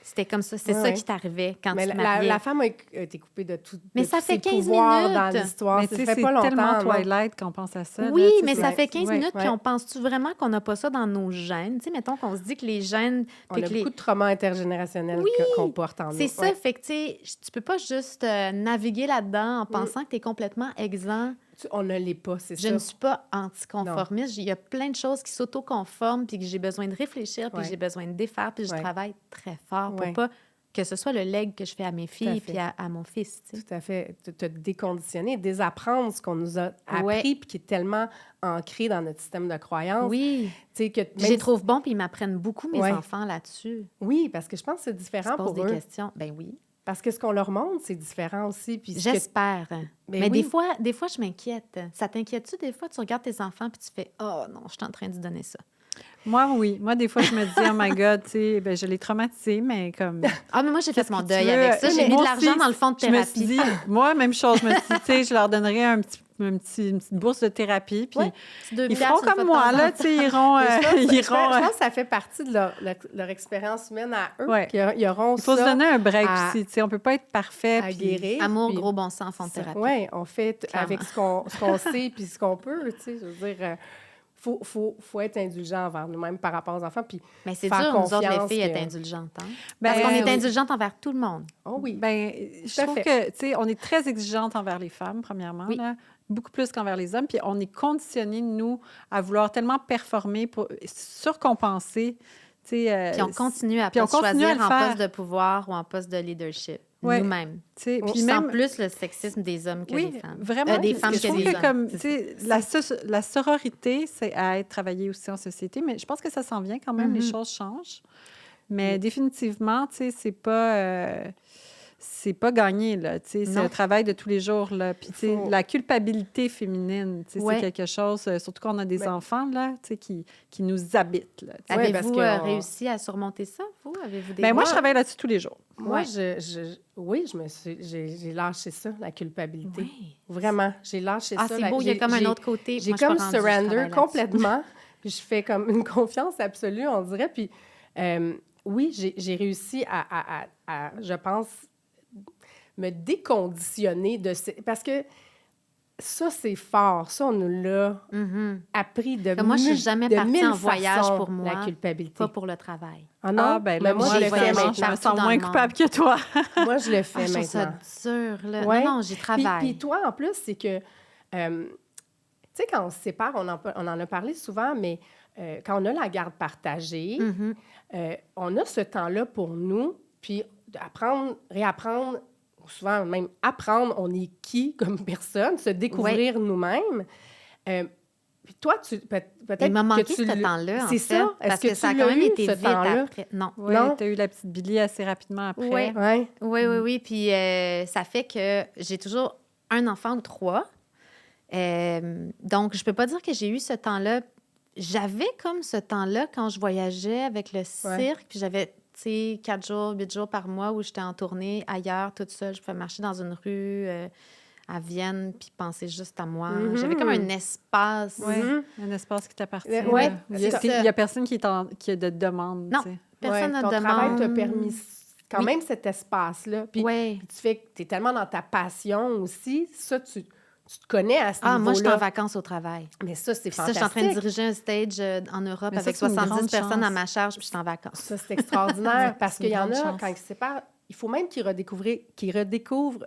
C'était comme ça. C'est ça qui t'arrivait quand tu te mariais. La femme a été coupée de tout. Mais ça fait 15 minutes. Dans l'histoire. Mais ça fait fait pas pas tellement longtemps. Twilight qu'on pense à ça. Oui, là, mais ça fait 15 minutes, ouais. puis on pense-tu vraiment qu'on n'a pas ça dans nos gènes? Tu sais, mettons qu'on se dit que les gènes... On a beaucoup de traumas intergénérationnels qu'on porte en nous. C'est ça, fait que tu sais, tu peux pas juste naviguer là-dedans en pensant que tu es complètement exempt. On ne l'est pas, c'est ça. Je ne suis pas anticonformiste. Il y a plein de choses qui s'autoconforment, puis que j'ai besoin de réfléchir, puis que j'ai besoin de défaire, puis je travaille très fort pour pas que ce soit le legs que je fais à mes filles puis à mon fils. Tu sais. Tout à fait. Te déconditionner, désapprendre ce qu'on nous a appris puis qui est tellement ancré dans notre système de croyance. Oui. Tu sais, que je les trouve bons puis ils m'apprennent beaucoup, mes enfants, là-dessus. Oui, parce que je pense que c'est différent pour eux. Ils se posent des questions. Ben oui. Parce que ce qu'on leur montre, c'est différent aussi. Puis j'espère. Mais des fois, je m'inquiète. Ça t'inquiète-tu des fois? Tu regardes tes enfants puis tu fais « Oh non, je suis en train de donner ça. » Moi, oui. Moi, des fois, je me dis, oh my God, tu sais, ben, je l'ai traumatisé, mais comme. Ah, mais moi, j'ai fait mon deuil avec ça. J'ai mis de l'argent dans le fond de thérapie. Je me suis dit, moi, même chose. Je me suis dit, tu sais, je leur donnerais une petite bourse de thérapie. Puis ils feront comme moi, là, tu sais, ils iront. Je pense que ça fait partie de leur expérience humaine à eux. Ouais. Ils auront il faut se donner un break aussi. Tu sais, on peut pas être parfait. À guérir. Amour, gros bon sens en fond de thérapie. Oui, on fait avec ce qu'on sait puis ce qu'on peut, tu sais, je veux dire. faut être indulgent envers nous-mêmes par rapport aux enfants. Puis mais c'est faire dur, nous autres, les filles, que... être indulgentes. Hein? Ben, Parce qu'on est indulgente envers tout le monde. Oh oui. Ben, je trouve que, tu sais, on est très exigeante envers les femmes, premièrement, Oui. là, beaucoup plus qu'envers les hommes. Puis on est conditionnés, nous, à vouloir tellement performer pour surcompenser. Puis on continue à puis on continue choisir à le en faire. poste de pouvoir ou en poste de leadership. Ouais. Nous-mêmes. Puis Puis même plus le sexisme des hommes que oui, des femmes. vraiment. Des femmes je que trouve des que hommes. comme, tu sais, la sororité, c'est à être travaillé aussi en société, mais je pense que ça s'en vient quand même, les choses changent. Mais définitivement, tu sais, c'est pas gagné, là. Tu sais, c'est Non. un travail de tous les jours, là. Puis, tu sais, la culpabilité féminine, tu sais, Ouais. c'est quelque chose, surtout quand on a des enfants, là, tu sais, qui nous habitent, là. tu sais. Ouais, parce Avez-vous que réussi à surmonter ça, vous? Avez-vous des... Ben, moi, je travaille là-dessus tous les jours. Moi, Ouais. j'ai lâché ça, la culpabilité. Oui. Vraiment, j'ai lâché ça. C'est beau, il y a comme un autre côté. J'ai Moi, je suis comme pas rendue, je travaille surrender là-dessus. complètement, puis je fais comme une confiance absolue, on dirait. Puis oui, j'ai réussi à, je pense, me déconditionner parce que ça, c'est fort. Ça, on nous l'a appris de Moi, je suis jamais de partie mille en voyage façons, pour moi, la culpabilité. pas pour le travail. Ah non? Ah, ben là, Mais moi, moi, je je le le fais fais maintenant. Je me partout sens dans moins le monde. coupable que toi. Moi, je le fais Je trouve ça maintenant. dur, là. Ouais. Non, j'y travaille. Puis toi, en plus, c'est que, tu sais, quand on se sépare, on en a parlé souvent, mais quand on a la garde partagée, on a ce temps-là pour nous, puis apprendre, réapprendre, ou souvent même apprendre on est qui comme personne, se découvrir nous-mêmes. Puis toi, peut-être Il m'a manqué que ce temps-là, en c'est fait. ça? Parce Est-ce que tu ça a l'as quand même eu, été ce vite temps-là? après. Non. Oui, Non. tu as eu la petite Billy assez rapidement après. Ouais. Ouais. Oui. Puis ça fait que j'ai toujours un enfant ou 3. Donc, je peux pas dire que j'ai eu ce temps-là. J'avais comme ce temps-là quand je voyageais avec le cirque. Puis j'avais, tu sais, 4 jours, 8 jours par mois où j'étais en tournée ailleurs, toute seule. Je pouvais marcher dans une rue à Vienne puis penser juste à moi. J'avais comme un espace. Oui, un espace qui t'appartient. Ouais, Il c'est ça. n'y a personne qui a de demande. Non. tu sais. Personne Ouais, ne ton travail demande. t'a permis quand même cet espace-là. Puis Oui. tu fais que tu es tellement dans ta passion aussi. Ça, tu te connais à ce niveau-là. Moi, je suis en vacances au travail. Mais ça, c'est Puis ça, je fantastique. suis en train de diriger un stage en Europe Mais ça, avec c'est une 70 grande personnes chance. à ma charge, puis je suis en vacances. Ça, c'est extraordinaire. Parce C'est qu'il une y en grande a, chance. quand ils se séparent, il faut même qu'ils redécouvrent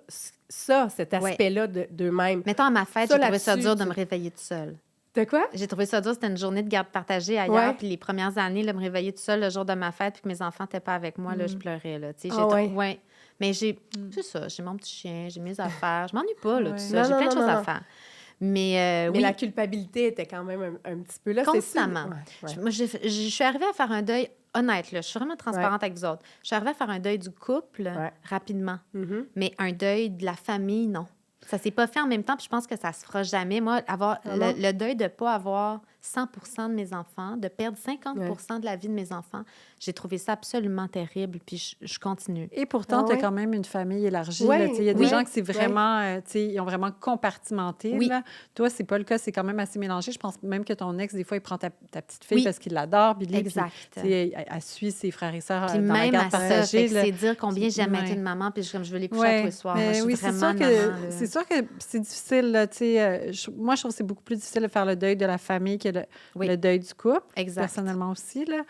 ça, cet aspect-là d'eux-mêmes. Mettons, à ma fête, Ça, j'ai trouvé ça là-dessus, dur de tu- me réveiller toute seule. De quoi? J'ai trouvé ça dur. C'était une journée de garde partagée ailleurs. Ouais. Puis les premières années, là, me réveiller toute seule le jour de ma fête, puis que mes enfants n'étaient pas avec moi, là, je pleurais. Là, tu sais, Ah ouais? ouais. Mais c'est ça, j'ai mon petit chien, j'ai mes affaires. Je m'ennuie pas, là, Ouais. tout ça. Non, J'ai non, plein de non, choses non, à non. faire. Mais Mais oui, la culpabilité était quand même un petit peu là. constamment. C'est sûr. Ouais. Moi, je suis arrivée à faire un deuil honnête, là. Je suis vraiment transparente avec vous autres. Je suis arrivée à faire un deuil du couple rapidement. Mhm. Mais un deuil de la famille, non. Ça s'est pas fait en même temps, puis je pense que ça se fera jamais. Moi, avoir non? le deuil de pas avoir 100 de mes enfants, de perdre 50 de la vie de mes enfants, j'ai trouvé ça absolument terrible, puis je continue. Et pourtant, Ah tu as ouais? quand même une famille élargie. Ouais, là, tu sais, il y a des oui, gens qui c'est vraiment, tu sais, ils ont vraiment compartimenté. Oui. Là. Toi, c'est pas le cas, c'est quand même assez mélangé. Je pense même que ton ex, des fois, il prend ta petite fille Oui. parce qu'il l'adore, Billy. Exact. Puis, tu sais, elle suit ses frères et sœurs Puis dans la même garde à ça, partagée. fait que là. c'est dire combien j'aime être Ouais. une maman, puis comme je veux les coucher à Ouais, tous les soirs. mais Moi, je suis oui, c'est vraiment sûr une maman, là. c'est sûr que c'est difficile. Là, tu sais, moi, je trouve que c'est beaucoup plus difficile de faire le deuil de la famille que le deuil du couple, Exact. personnellement aussi. Là.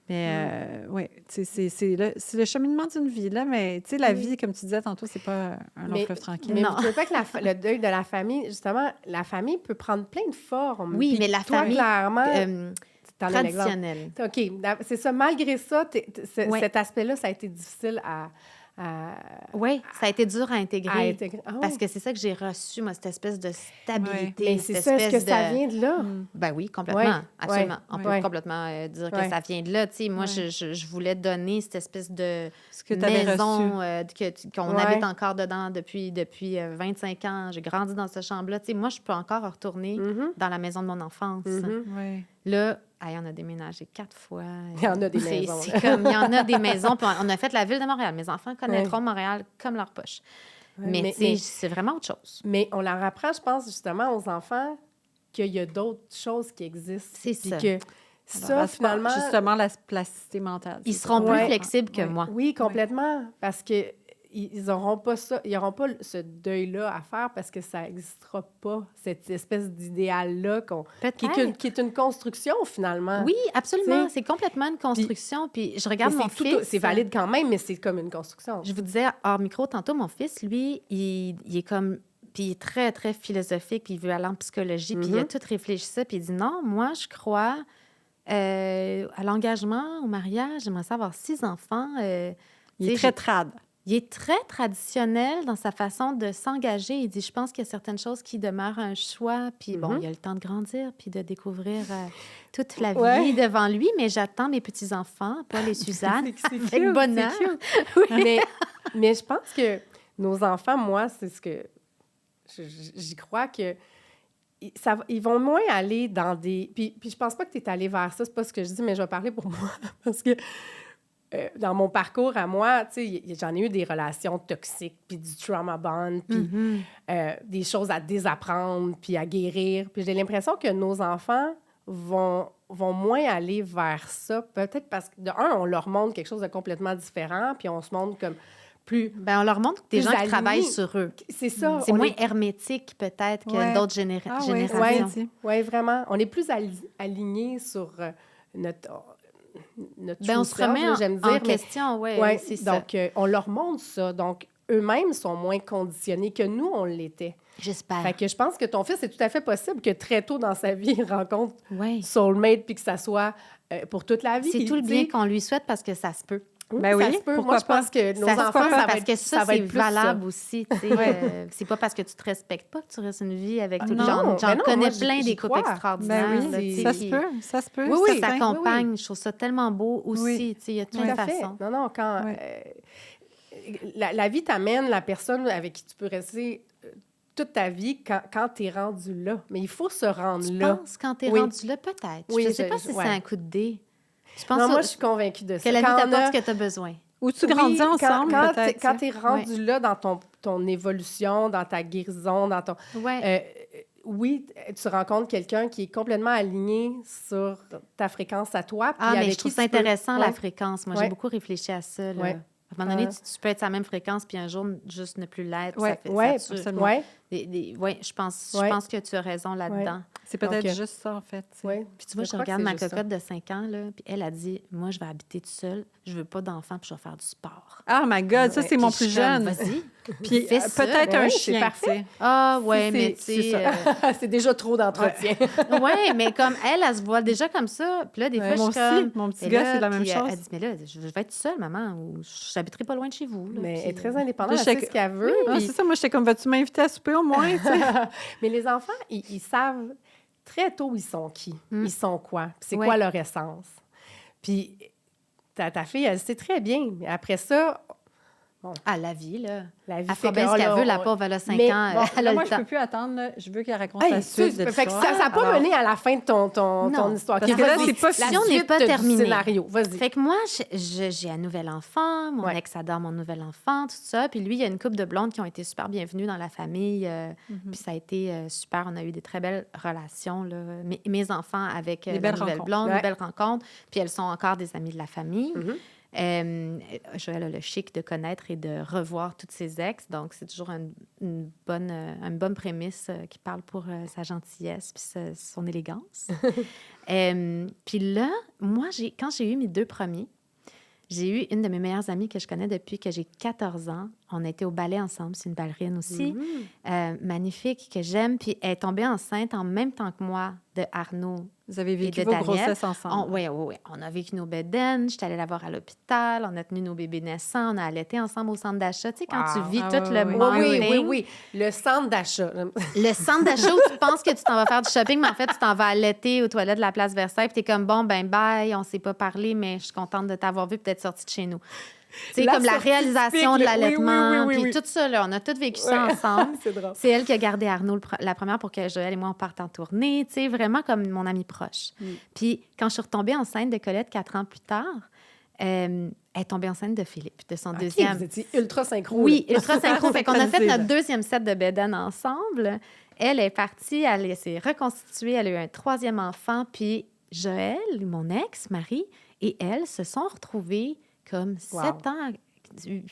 Mais oui, tu sais, c'est le cheminement d'une vie. Là, mais tu sais, la vie, comme tu disais tantôt, c'est pas un long fleuve tranquille. Mais Non. vous trouvez pas que le deuil de la famille, justement, la famille peut prendre plein de formes. Oui, Puis mais la toi, famille clairement, t'en as l'exemple. traditionnelle. OK, c'est ça. Malgré ça, Ouais. cet aspect-là, ça a été difficile à Oui, ça a été dur à intégrer. intégrer. Ah Parce ouais. que c'est ça que j'ai reçu, moi, cette espèce de stabilité. Mais c'est ça, est-ce que ça vient de là? Ben oui, complètement. Ouais, Absolument. ouais, On peut ouais. complètement dire que Ouais. ça vient de là. Tu sais, moi, Ouais. je voulais donner cette espèce de Ce que tu avais maison reçu. qu'on Ouais. habite encore dedans depuis 25 ans. J'ai grandi dans cette chambre-là. Tu sais, moi, je peux encore retourner Mhm. dans la maison de mon enfance. Mhm. Oui. Là, hey, on a déménagé 4 fois. Il y en a des C'est- maisons. C'est comme, il y en a des maisons. Puis on a fait la ville de Montréal. Mes enfants connaîtront Montréal comme leur poche. Ouais, Mais, tu sais, c'est vraiment autre chose. Mais on leur apprend, je pense, justement, aux enfants qu'il y a d'autres choses qui existent. C'est Puis ça. que ça, Alors, finalement... justement, la plasticité mentale. Ils c'est seront ça. plus Ouais. flexibles que Ouais. moi. Oui, complètement. Parce que ils n'auront pas ça, ils n'auront pas ce deuil-là à faire parce que ça n'existera pas, cette espèce d'idéal-là qui est une construction, finalement. Oui, absolument. T'sais? C'est complètement une construction. Puis je regarde mon fils. C'est valide quand même, mais c'est comme une construction. Je vous disais hors micro tantôt, mon fils, lui, il est comme... Puis il est très, très philosophique, puis il veut aller en psychologie, puis il a tout réfléchi ça, puis il dit non, moi, je crois à l'engagement, au mariage, j'aimerais ça avoir 6 enfants. Il est très trad. Il est très traditionnel dans sa façon de s'engager. Il dit, je pense qu'il y a certaines choses qui demeurent un choix, puis bon, il a le temps de grandir, puis de découvrir toute la vie devant lui, mais j'attends mes petits-enfants, Paul et Suzanne, avec bonheur. Oui. mais je pense que nos enfants, moi, c'est ce que... J'y crois que ils vont moins aller dans des... Puis je pense pas que tu es allé vers ça, c'est pas ce que je dis, mais je vais parler pour moi, parce que dans mon parcours à moi, tu sais, j'en ai eu des relations toxiques, puis du trauma bond, puis des choses à désapprendre, puis à guérir. Puis j'ai l'impression que nos enfants vont moins aller vers ça, peut-être parce que, de un, on leur montre quelque chose de complètement différent, puis on se montre comme... on leur montre des gens qui travaillent sur eux. C'est ça. C'est moins hermétique, peut-être, que d'autres générations. Oui, vraiment. On est plus alignés sur notre on se remet en question, oui, c'est ça. Donc, on leur montre ça. Donc, eux-mêmes sont moins conditionnés que nous, on l'était. J'espère. Fait que je pense que ton fils, c'est tout à fait possible que très tôt dans sa vie, il rencontre soulmate puis que ça soit pour toute la vie. C'est tout le bien qu'on lui souhaite parce que ça se peut. Ben oui, ça se peut. Moi, je pense que nos enfants, ça va être ça c'est valable aussi. C'est pas parce que tu te respectes pas que tu restes une vie avec tout le monde. J'en connais plein des couples extraordinaires. Ça se peut. Oui, ça s'accompagne. Je trouve ça tellement beau aussi. Il y a plein de façons. Non, quand la vie t'amène la personne avec qui tu peux rester toute ta vie quand tu es rendu là. Mais il faut se rendre là. Tu penses quand tu es rendu là, peut-être. Je ne sais pas si c'est un coup de dé. Moi, je suis convaincue de ça. Que la vie t'apporte ce que tu as besoin. Ou tu grandis ensemble, peut-être. Quand tu es rendu là dans ton évolution, dans ta guérison, dans ton... tu rencontres quelqu'un qui est complètement aligné sur ta fréquence à toi. Mais je trouve ça intéressant, la fréquence. Moi, j'ai beaucoup réfléchi à ça. Là. À un moment donné, tu peux être sur la même fréquence, puis un jour, juste ne plus l'être. Je pense que tu as raison là-dedans. C'est peut-être juste ça, en fait. Puis tu vois, je regarde ma cocotte de 5 ans, là, puis elle a dit, moi, je vais habiter toute seule, je veux pas d'enfant, puis je vais faire du sport. Oh my God, ça, c'est mon plus jeune. Vas-y. Puis peut-être un chien. C'est parfait. Mais tu sais... c'est déjà trop d'entretien. Mais comme elle se voit déjà comme ça. Puis là, des fois, je suis comme... Mon petit gars, c'est la même chose. Elle dit, mais là, je vais être seule, maman, ou j'habiterai pas loin de chez vous. Là, mais elle est très indépendante, elle sait ce qu'elle veut. C'est ça, moi, j'étais comme, vas-tu m'inviter à souper au moins? Mais les enfants, ils savent très tôt ils sont qui, ils sont quoi, c'est quoi leur essence. Puis ta fille, elle sait très bien. Mais après ça... la vie, là. La vie, elle fait bien ce qu'elle veut, la pauvre, elle a 5 ans. Moi, je ne peux plus attendre. Là. Je veux qu'elle raconte la suite de l'histoire. Ça n'a pas mené à la fin de ton histoire. Parce que là, c'est pas fini. On n'est pas terminé. Scénario. Vas-y. Fait que moi, j'ai un nouvel enfant. Mon ex adore mon nouvel enfant, tout ça. Puis lui, il y a une couple de blondes qui ont été super bienvenues dans la famille. Puis ça a été super. On a eu des très belles relations, là. Mes enfants avec les nouvelles blondes, des belles rencontres. Puis elles sont encore des amies de la famille. Joël a le chic de connaître et de revoir toutes ses ex, donc c'est toujours une bonne prémisse qui parle pour sa gentillesse puis son élégance. Puis là, moi, quand j'ai eu mes 2 premiers, j'ai eu une de mes meilleures amies que je connais depuis que j'ai 14 ans. On a été au ballet ensemble, c'est une ballerine aussi, magnifique, que j'aime. Puis elle est tombée enceinte en même temps que moi de Arnaud. Vous avez vécu vos grossesses ensemble. Oui. On a vécu nos bedaines. J'étais allée la voir à l'hôpital. On a tenu nos bébés naissants. On a allaité ensemble au centre d'achat. Tu sais, quand tu vis tout le monde. Oui. Le centre d'achat. Le centre d'achat où tu penses que tu t'en vas faire du shopping, mais en fait, tu t'en vas allaiter aux toilettes de la place Versailles. Puis t'es comme, bon, bye, on s'est pas parlé, mais je suis contente de t'avoir vu, peut-être sortie de chez nous. C'est comme la réalisation de l'allaitement. Puis tout ça, là, on a tout vécu ça ensemble. C'est elle qui a gardé Arnaud la première pour que Joël et moi, on parte en tournée. Tu sais, vraiment comme mon amie proche. Puis quand je suis retombée enceinte de Colette 4 ans plus tard, elle est tombée enceinte de Philippe, de son deuxième. Vous étiez ultra synchro. Oui, ultra synchro. Fait qu'on a fait notre 2e set de bédaine ensemble. Elle est partie, elle s'est reconstituée, elle a eu un 3e enfant. Puis Joël, mon ex, Marie, et elle se sont retrouvées comme 7 ans,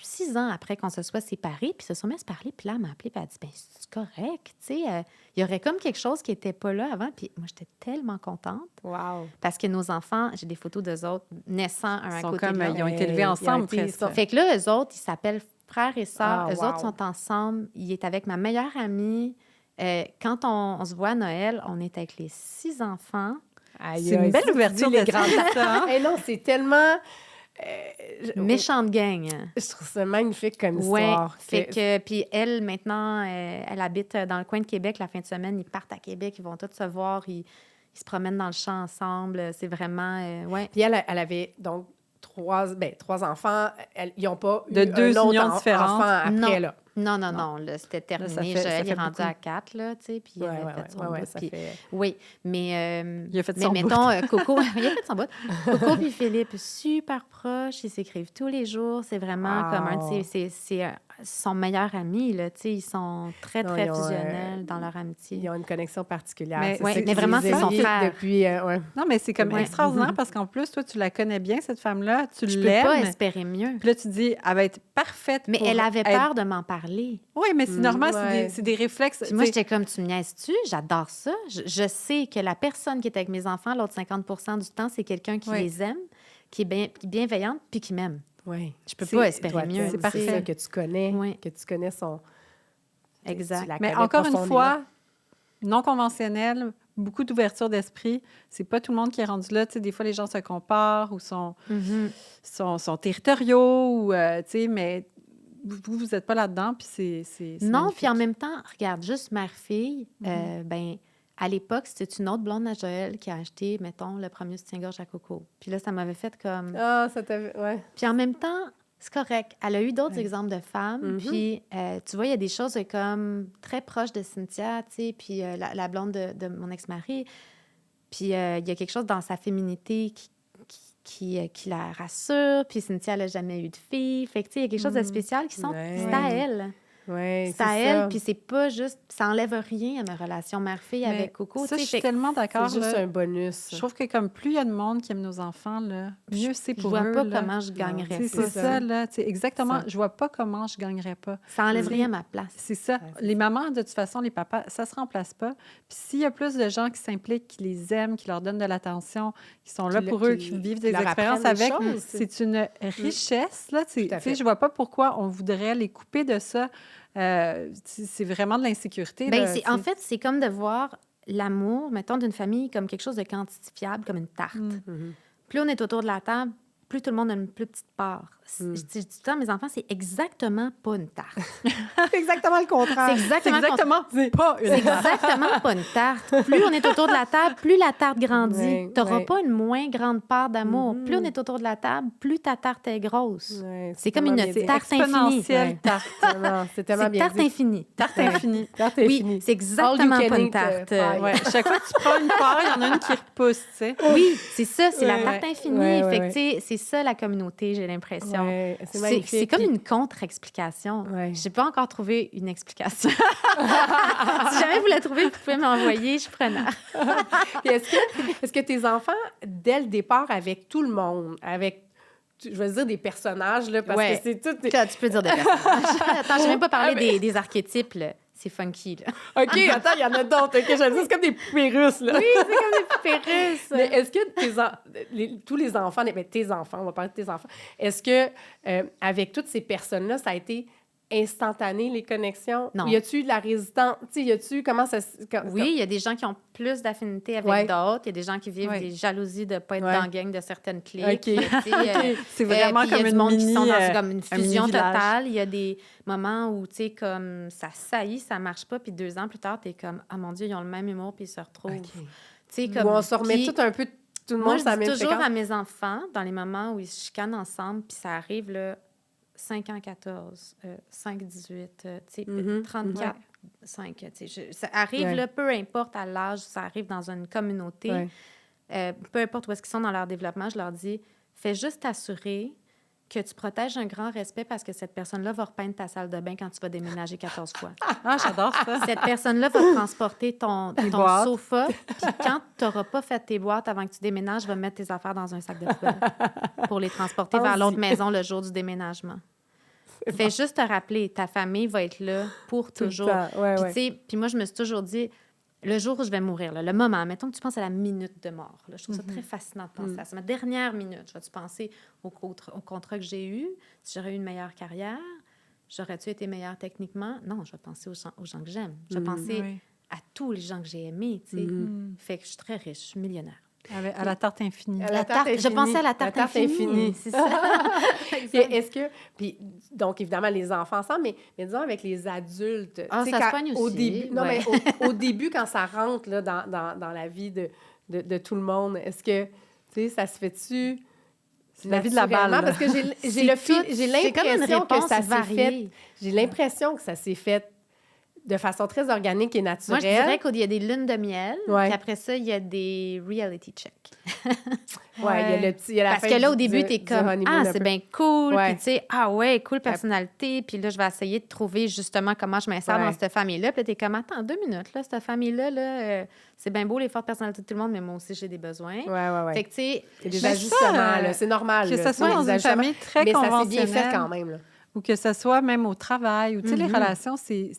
6 ans après qu'on se soit séparés, puis se sont mis à se parler, puis là, elle m'a appelée, puis elle a dit, ben c'est correct, tu sais, il y aurait comme quelque chose qui n'était pas là avant, puis moi, j'étais tellement contente. Wow! Parce que nos enfants, j'ai des photos d'eux autres naissant un à côté de l'autre. Ils ont été élevés ensemble, presque. Fait que là, eux autres, ils s'appellent frères et sœurs. Eux wow. autres sont ensemble. Il est avec ma meilleure amie. Quand on se voit à Noël, on est avec les 6 enfants. C'est une belle ouverture les de grands ça. Hey, non, c'est tellement... Méchante gang. Je trouve ça magnifique comme Ouais, histoire. fait que puis elle maintenant elle habite dans le coin de Québec. La fin de semaine, ils partent à Québec, ils vont tous se voir, ils se promènent dans le champ ensemble. C'est vraiment ouais. Puis elle avait donc 3 enfants. Ils n'ont pas de eu 2 un autre unions différentes. enfant après, Non. là. Non, là, c'était terminé. Là, ça Il est fait rendu beaucoup. à 4, là, tu sais, puis il avait fait son bout. Ça Puis- fait... Oui, mais... Il a fait mais son bout. mettons, Coco, il a fait son bout. Coco puis Philippe, super proches, ils s'écrivent tous les jours. C'est vraiment Wow. comme un... C'est son meilleur ami, là, tu sais, ils sont très, Non, très ils ont, fusionnels dans leur amitié. Ils ont une connexion particulière. Mais- C'est ouais, ça mais qui vraiment, les c'est son unit frère. Depuis, ouais. Non, mais c'est comme Ouais. extraordinaire parce qu'en plus, toi, tu la connais bien, cette femme-là. Tu Je peux pas l'aimes. espérer mieux. Puis là, tu dis, elle va être parfaite. Mais pour elle avait être- peur de m'en parler. Oui, mais c'est normal, ouais. c'est des réflexes. Puis moi, tu sais. j'étais comme, tu me niaises-tu? J'adore ça. Je sais que la personne qui est avec mes enfants, l'autre 50 du temps, c'est quelqu'un qui Oui. les aime, qui est bienveillante, puis qui m'aime. Oui. Je peux C'est- pas espérer Toi, mieux. c'est parfait. ça que tu connais, Oui. que tu connais son... Exact. Tu la Mais connais encore une profondément. fois, non conventionnel, beaucoup d'ouverture d'esprit. C'est pas tout le monde qui est rendu là. Tu sais, des fois, les gens se comparent ou sont territoriaux, ou, tu sais, mais vous n'êtes pas là-dedans, puis c'est Non, magnifique. puis en même temps, regarde, juste mère-fille, ben, à l'époque, c'était une autre blonde à Joël qui a acheté, mettons, le premier soutien-gorge à Coco. Puis là, ça m'avait fait comme... Ah, ça t'a... Ouais. Puis en même temps, c'est correct. Elle a eu d'autres Ouais. exemples de femmes. Mhm. Puis, tu vois, il y a des choses comme très proches de Cynthia, tu sais, puis la blonde de mon ex-mari. Puis, il y a quelque chose dans sa féminité qui la rassure. Puis, Cynthia, elle n'a jamais eu de fille. Fait que, tu sais, il y a quelque chose de spécial qui Ouais. c'est à elle. Ouais, C'est à ça. elle, puis c'est pas juste... Ça enlève rien à ma relation mère-fille Mais avec Coco, ça, tu je sais. suis Fait que tellement d'accord. C'est juste là. un bonus. Je trouve que comme plus il y a de monde qui aime nos enfants, là, mieux c'est je pour vois eux. pas là. comment je Tu gagnerais sais, pas. c'est ça, là. Tu sais, exactement. Ça. Je vois pas comment je gagnerais pas. Ça enlève Oui. rien à ma place. C'est ça. Ouais, c'est Les mamans, de toute façon, les papas, ça se remplace pas. Puis s'il y a plus de gens qui s'impliquent, qui les aiment, qui leur donnent de l'attention, qui sont là Qui pour le- eux, qui qui vivent des leur expériences apprennent des avec, choses, c'est une richesse. Là, Tout à fait. je vois pas pourquoi on voudrait les couper de ça. C'est vraiment de l'insécurité. Ben, là, tu sais. en fait, c'est comme de voir l'amour, mettons, d'une famille comme quelque chose de quantifiable, comme une tarte. Mhm. Plus on est autour de la table, plus tout le monde a une plus petite part. Je dis tout le temps à mes enfants, c'est exactement pas une tarte. C'est exactement le contraire. C'est exactement, pas une c'est exactement pas une tarte. Plus on est autour de la table, plus la tarte grandit. Ouais, Tu n'auras ouais. pas une moins grande part d'amour. Mhm. Plus on est autour de la table, plus ta tarte est grosse. Ouais, C'est comme tellement une bien dit. tarte infinie. exponentielle Ouais. tarte. Non, c'est tellement C'est bien tarte dit. infinie. Tarte Ouais. infinie. Tarte Oui, infinie. c'est exactement All you pas can une eat, tarte. pie. Ouais. Chaque fois que tu prends une part, il y en a une qui repousse, tu sais. Oui, c'est ça, c'est la Ouais. tarte infinie. Ouais, ouais, fait que, ouais. tu sais, c'est ça la communauté, j'ai l'impression. Ouais, c'est C'est magnifique. comme Puis- une contre-explication. Ouais. J'ai pas encore trouvé une explication. Si jamais vous la trouvez, vous pouvez m'envoyer, je suis preneure. Puis est-ce que tes enfants, dès le départ, avec tout le monde, avec, je veux dire, des personnages, là, parce Ouais. que c'est tout... Là, tu peux dire des personnages. Attends, j'ai même pas parlé Ah, mais- des archétypes, là. C'est funky, là. OK, attends, il y en a d'autres. OK, j'aime ça, c'est comme des poupées russes, là. Oui, c'est comme des poupées russes. Mais est-ce que tous les enfants, tes enfants, on va parler de tes enfants, est-ce que avec toutes ces personnes-là, ça a été instantané, les connexions? Non. Ou y a-tu de la résistance? Tu sais, y a-tu, comment ça... Oui, il y a des gens qui ont plus d'affinité avec Ouais. d'autres. Il y a des gens qui vivent Ouais. des jalousies de ne pas être Ouais. dans la gang de certaines cliques. OK. Tu sais, C'est vraiment puis il y a comme du une monde qui mini... sont dans comme une un fusion mini-village. totale. Il y a des moments où, tu sais, comme ça saillit, ça marche pas, puis 2 ans plus tard, tu es comme, ah mon Dieu, ils ont le même humour, puis ils se retrouvent. OK. Tu sais, Où comme... on se remet puis tout un peu, tout le moi, monde je sur la dis même toujours fréquence. à mes enfants, dans les moments où ils se chicanent ensemble, puis ça arrive, là, 5 ans 14, 5 18, tu sais, Mhm, 34, 5, tu sais, ça arrive, Ouais. là, peu importe à l'âge, ça arrive dans une communauté, Ouais. peu importe où est-ce qu'ils sont dans leur développement, je leur dis, fais juste t'assurer que tu protèges un grand respect parce que cette personne-là va repeindre ta salle de bain quand tu vas déménager 14 fois. Ah, j'adore ça. Cette personne-là va transporter ton boîtes. sofa, puis quand tu n'auras pas fait tes boîtes avant que tu déménages, va mettre tes affaires dans un sac de poubelle pour les transporter vers Pense-y. l'autre maison le jour du déménagement. Fais juste te rappeler, ta famille va être là pour toujours. Puis moi, je me suis toujours dit, le jour où je vais mourir, là, le moment, mettons que tu penses à la minute de mort. Là, je trouve ça très fascinant de penser à ça. Ma dernière minute, je vais-tu penser au contrat que j'ai eu, si j'aurais eu une meilleure carrière, j'aurais-tu été meilleure techniquement? Non, je vais penser aux gens que j'aime. Je vais penser à tous les gens que j'ai aimés, tu sais. Fait que je suis très riche, je suis millionnaire. À la tarte infinie. Je pensais à la tarte infinie. C'est ça. Est-ce que... Puis, donc, évidemment, les enfants ensemble, mais disons avec les adultes. Ça se pogne aussi. Au début, non, mais au début, quand ça rentre là, dans la vie de tout le monde, est-ce que, tu sais, ça se fait-tu... C'est la vie de la balle. Parce que j'ai l'impression que ça s'est fait... J'ai l'impression que ça s'est fait de façon très organique et naturelle. Moi, je dirais qu'il y a des lunes de miel, puis après ça, il y a des reality checks. Il y a le petit... Parce que là, au début, t'es comme, c'est bien cool, puis tu sais, cool personnalité, puis là, je vais essayer de trouver justement comment je m'insère dans cette famille-là, puis là, t'es comme, attends, 2 minutes, là, cette famille-là, là, c'est bien beau, les fortes personnalités de tout le monde, mais moi aussi, j'ai des besoins. Fait que, tu sais... C'est des ajustements, là, c'est normal. Que ça soit dans une famille très conventionnelle. Mais ça s'est bien fait quand même, là. Ou que ce soit même au travail, ou tu sais, les relations, c'est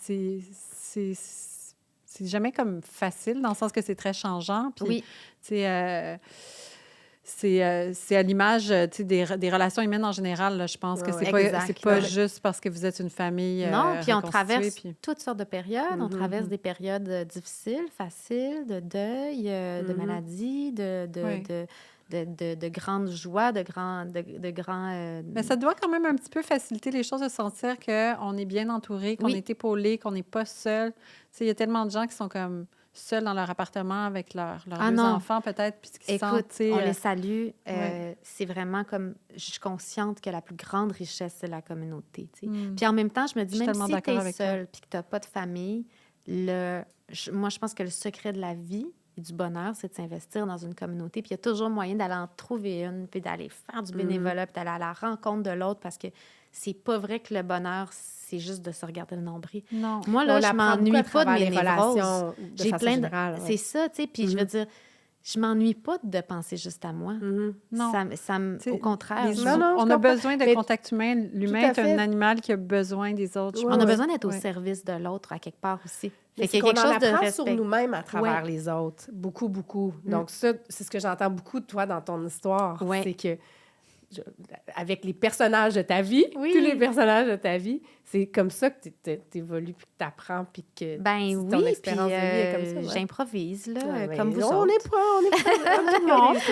jamais comme facile, dans le sens que c'est très changeant. Puis, tu sais, c'est à l'image des relations humaines en général. Là, je pense que c'est pas juste parce que vous êtes une famille non, puis on traverse toutes sortes de périodes. On traverse des périodes difficiles, faciles, de deuil, de maladie, de grandes joies, de grands... Mais ça doit quand même un petit peu faciliter les choses de sentir qu'on est bien entouré, qu'on est épaulé, qu'on n'est pas seul. Tu sais, il y a tellement de gens qui sont comme seuls dans leur appartement avec leurs deux enfants, peut-être, puis qui Écoute, sentent... on les salue. C'est vraiment comme... Je suis consciente que la plus grande richesse, c'est la communauté, tu sais. Puis en même temps, je me dis, même si tu es seul puis que tu n'as pas de famille, moi, je pense que le secret de la vie et du bonheur, c'est de s'investir dans une communauté. Puis il y a toujours moyen d'aller en trouver une, puis d'aller faire du bénévolat, puis d'aller à la rencontre de l'autre, parce que c'est pas vrai que le bonheur, c'est juste de se regarder le nombril. Non. Moi, là, je m'ennuie pas de mes relations. J'ai plein de... C'est ça, tu sais. Puis je veux dire, je m'ennuie pas de penser juste à moi. Non. Au contraire. On a besoin de contact humain. L'humain est un animal qui a besoin des autres. On a besoin d'être au service de l'autre, à quelque part aussi. C'est qu'on en apprend sur nous-mêmes à travers les autres. Beaucoup, beaucoup. Donc ça, c'est ce que j'entends beaucoup de toi dans ton histoire. C'est que avec les personnages de ta vie, tous les personnages de ta vie, c'est comme ça que tu évolues, puis que tu apprends, puis que ton expérience de vie est comme ça. J'improvise, là, comme vous on autres. est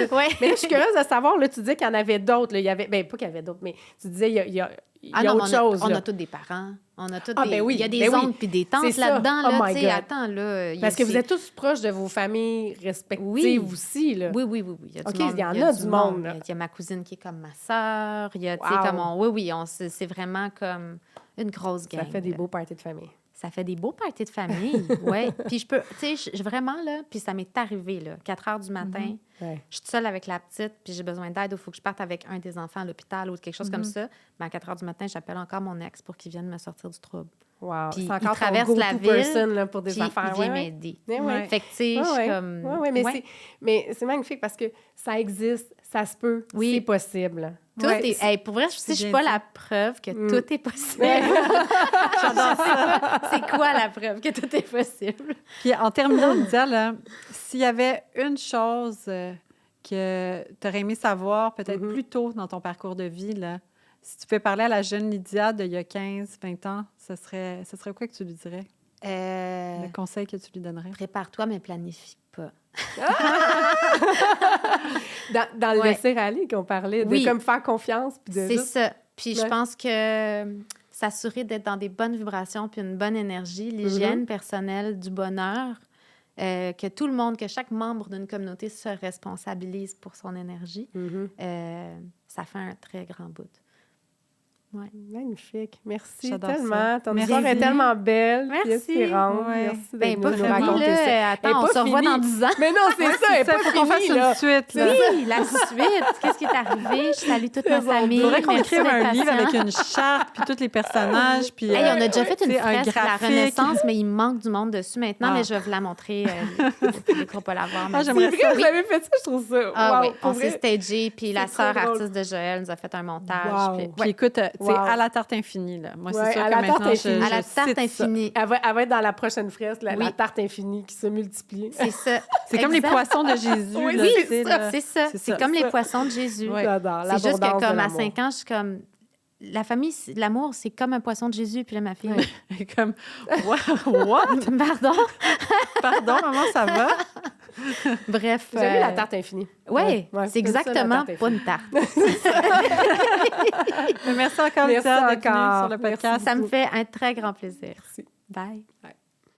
pas... Mais là, je suis curieuse de savoir, là, tu disais qu'il y en avait d'autres. Là, il y avait, pas qu'il y avait d'autres, mais tu disais il y a autre chose. On a tous des parents. On a tous il y a des oncles puis des tantes là-dedans. Là, tu sais, attends, là... Parce que vous êtes tous proches de vos familles respectives aussi, là. Oui. Il y a du monde. Il y en a du monde. Il y a ma cousine qui est comme ma sœur. Il y a, tu sais, comme c'est vraiment comme une grosse gang. Ça fait des beaux parties de famille. Ça fait des beaux parties de famille, oui. Puis je peux, tu sais, vraiment, là, puis ça m'est arrivé, là, 4 heures du matin, je suis seule avec la petite, puis j'ai besoin d'aide, il faut que je parte avec un des enfants à l'hôpital ou quelque chose comme ça. Mais à 4 heures du matin, j'appelle encore mon ex pour qu'il vienne me sortir du trouble. Wow. Puis c'est encore il traverse la ville, là, pour des puis affaires. il vient m'aider. Fait que, tu sais, je suis comme... mais c'est magnifique parce que ça existe, ça se peut, c'est possible. Tout est... pour vrai, je suis pas la preuve que tout est possible. J'adore ça. C'est quoi la preuve que tout est possible? Puis en terminant, Lydia, là, s'il y avait une chose que tu aurais aimé savoir peut-être plus tôt dans ton parcours de vie, là, si tu pouvais parler à la jeune Lydia d'il y a 15, 20 ans, ce serait quoi que tu lui dirais? Le conseil que tu lui donnerais? Prépare-toi, mais planifie pas. dans le laisser aller qu'on parlait, de comme faire confiance. C'est ça. Puis je pense que s'assurer d'être dans des bonnes vibrations puis une bonne énergie, l'hygiène personnelle du bonheur, que tout le monde, que chaque membre d'une communauté se responsabilise pour son énergie, ça fait un très grand bout. Ouais. Magnifique. Merci tellement. Ça. Ton histoire est tellement belle. Merci. Inspirante. Merci de nous raconter ça. Attends, on se revoit dans 10 ans. Mais non, c'est ça. Elle n'est pas finie, là. Suite, là. Oui, la suite. Qu'est-ce qui est arrivé? Je salue toute ma famille. Il faudrait qu'on écrive un livre avec une charte, puis tous les personnages. Puis, on a déjà fait une fresque de la Renaissance, mais il manque du monde dessus maintenant, mais je vais vous la montrer. Les ne pas la voir. J'aimerais ça. Vous avez fait ça, je trouve ça. Oui, on s'est stagé, puis la sœur artiste de Joël nous a fait un montage. Puis écoute, tu C'est à la tarte infinie, là. Moi, c'est sûr à que la maintenant, tarte infinie. À la tarte infinie. Elle va être dans la prochaine fresque, la tarte infinie qui se multiplie. C'est ça. C'est comme les poissons de Jésus. Oui, là, c'est ça. là. C'est comme les poissons de Jésus. Ouais. J'adore. C'est juste que L'abondance de comme à l'amour. 5 ans, je suis comme... La famille, l'amour, c'est comme un poisson de Jésus. Puis là, ma fille... Et comme, what? Pardon? Pardon, maman, ça va? Bref. Vous avez la tarte infinie. Oui, Ouais, c'est exactement pas une tarte. Merci encore, Merci Lisa, d'être venue encore. sur le podcast. Ça me fait un très grand plaisir. Merci. Bye. Bye.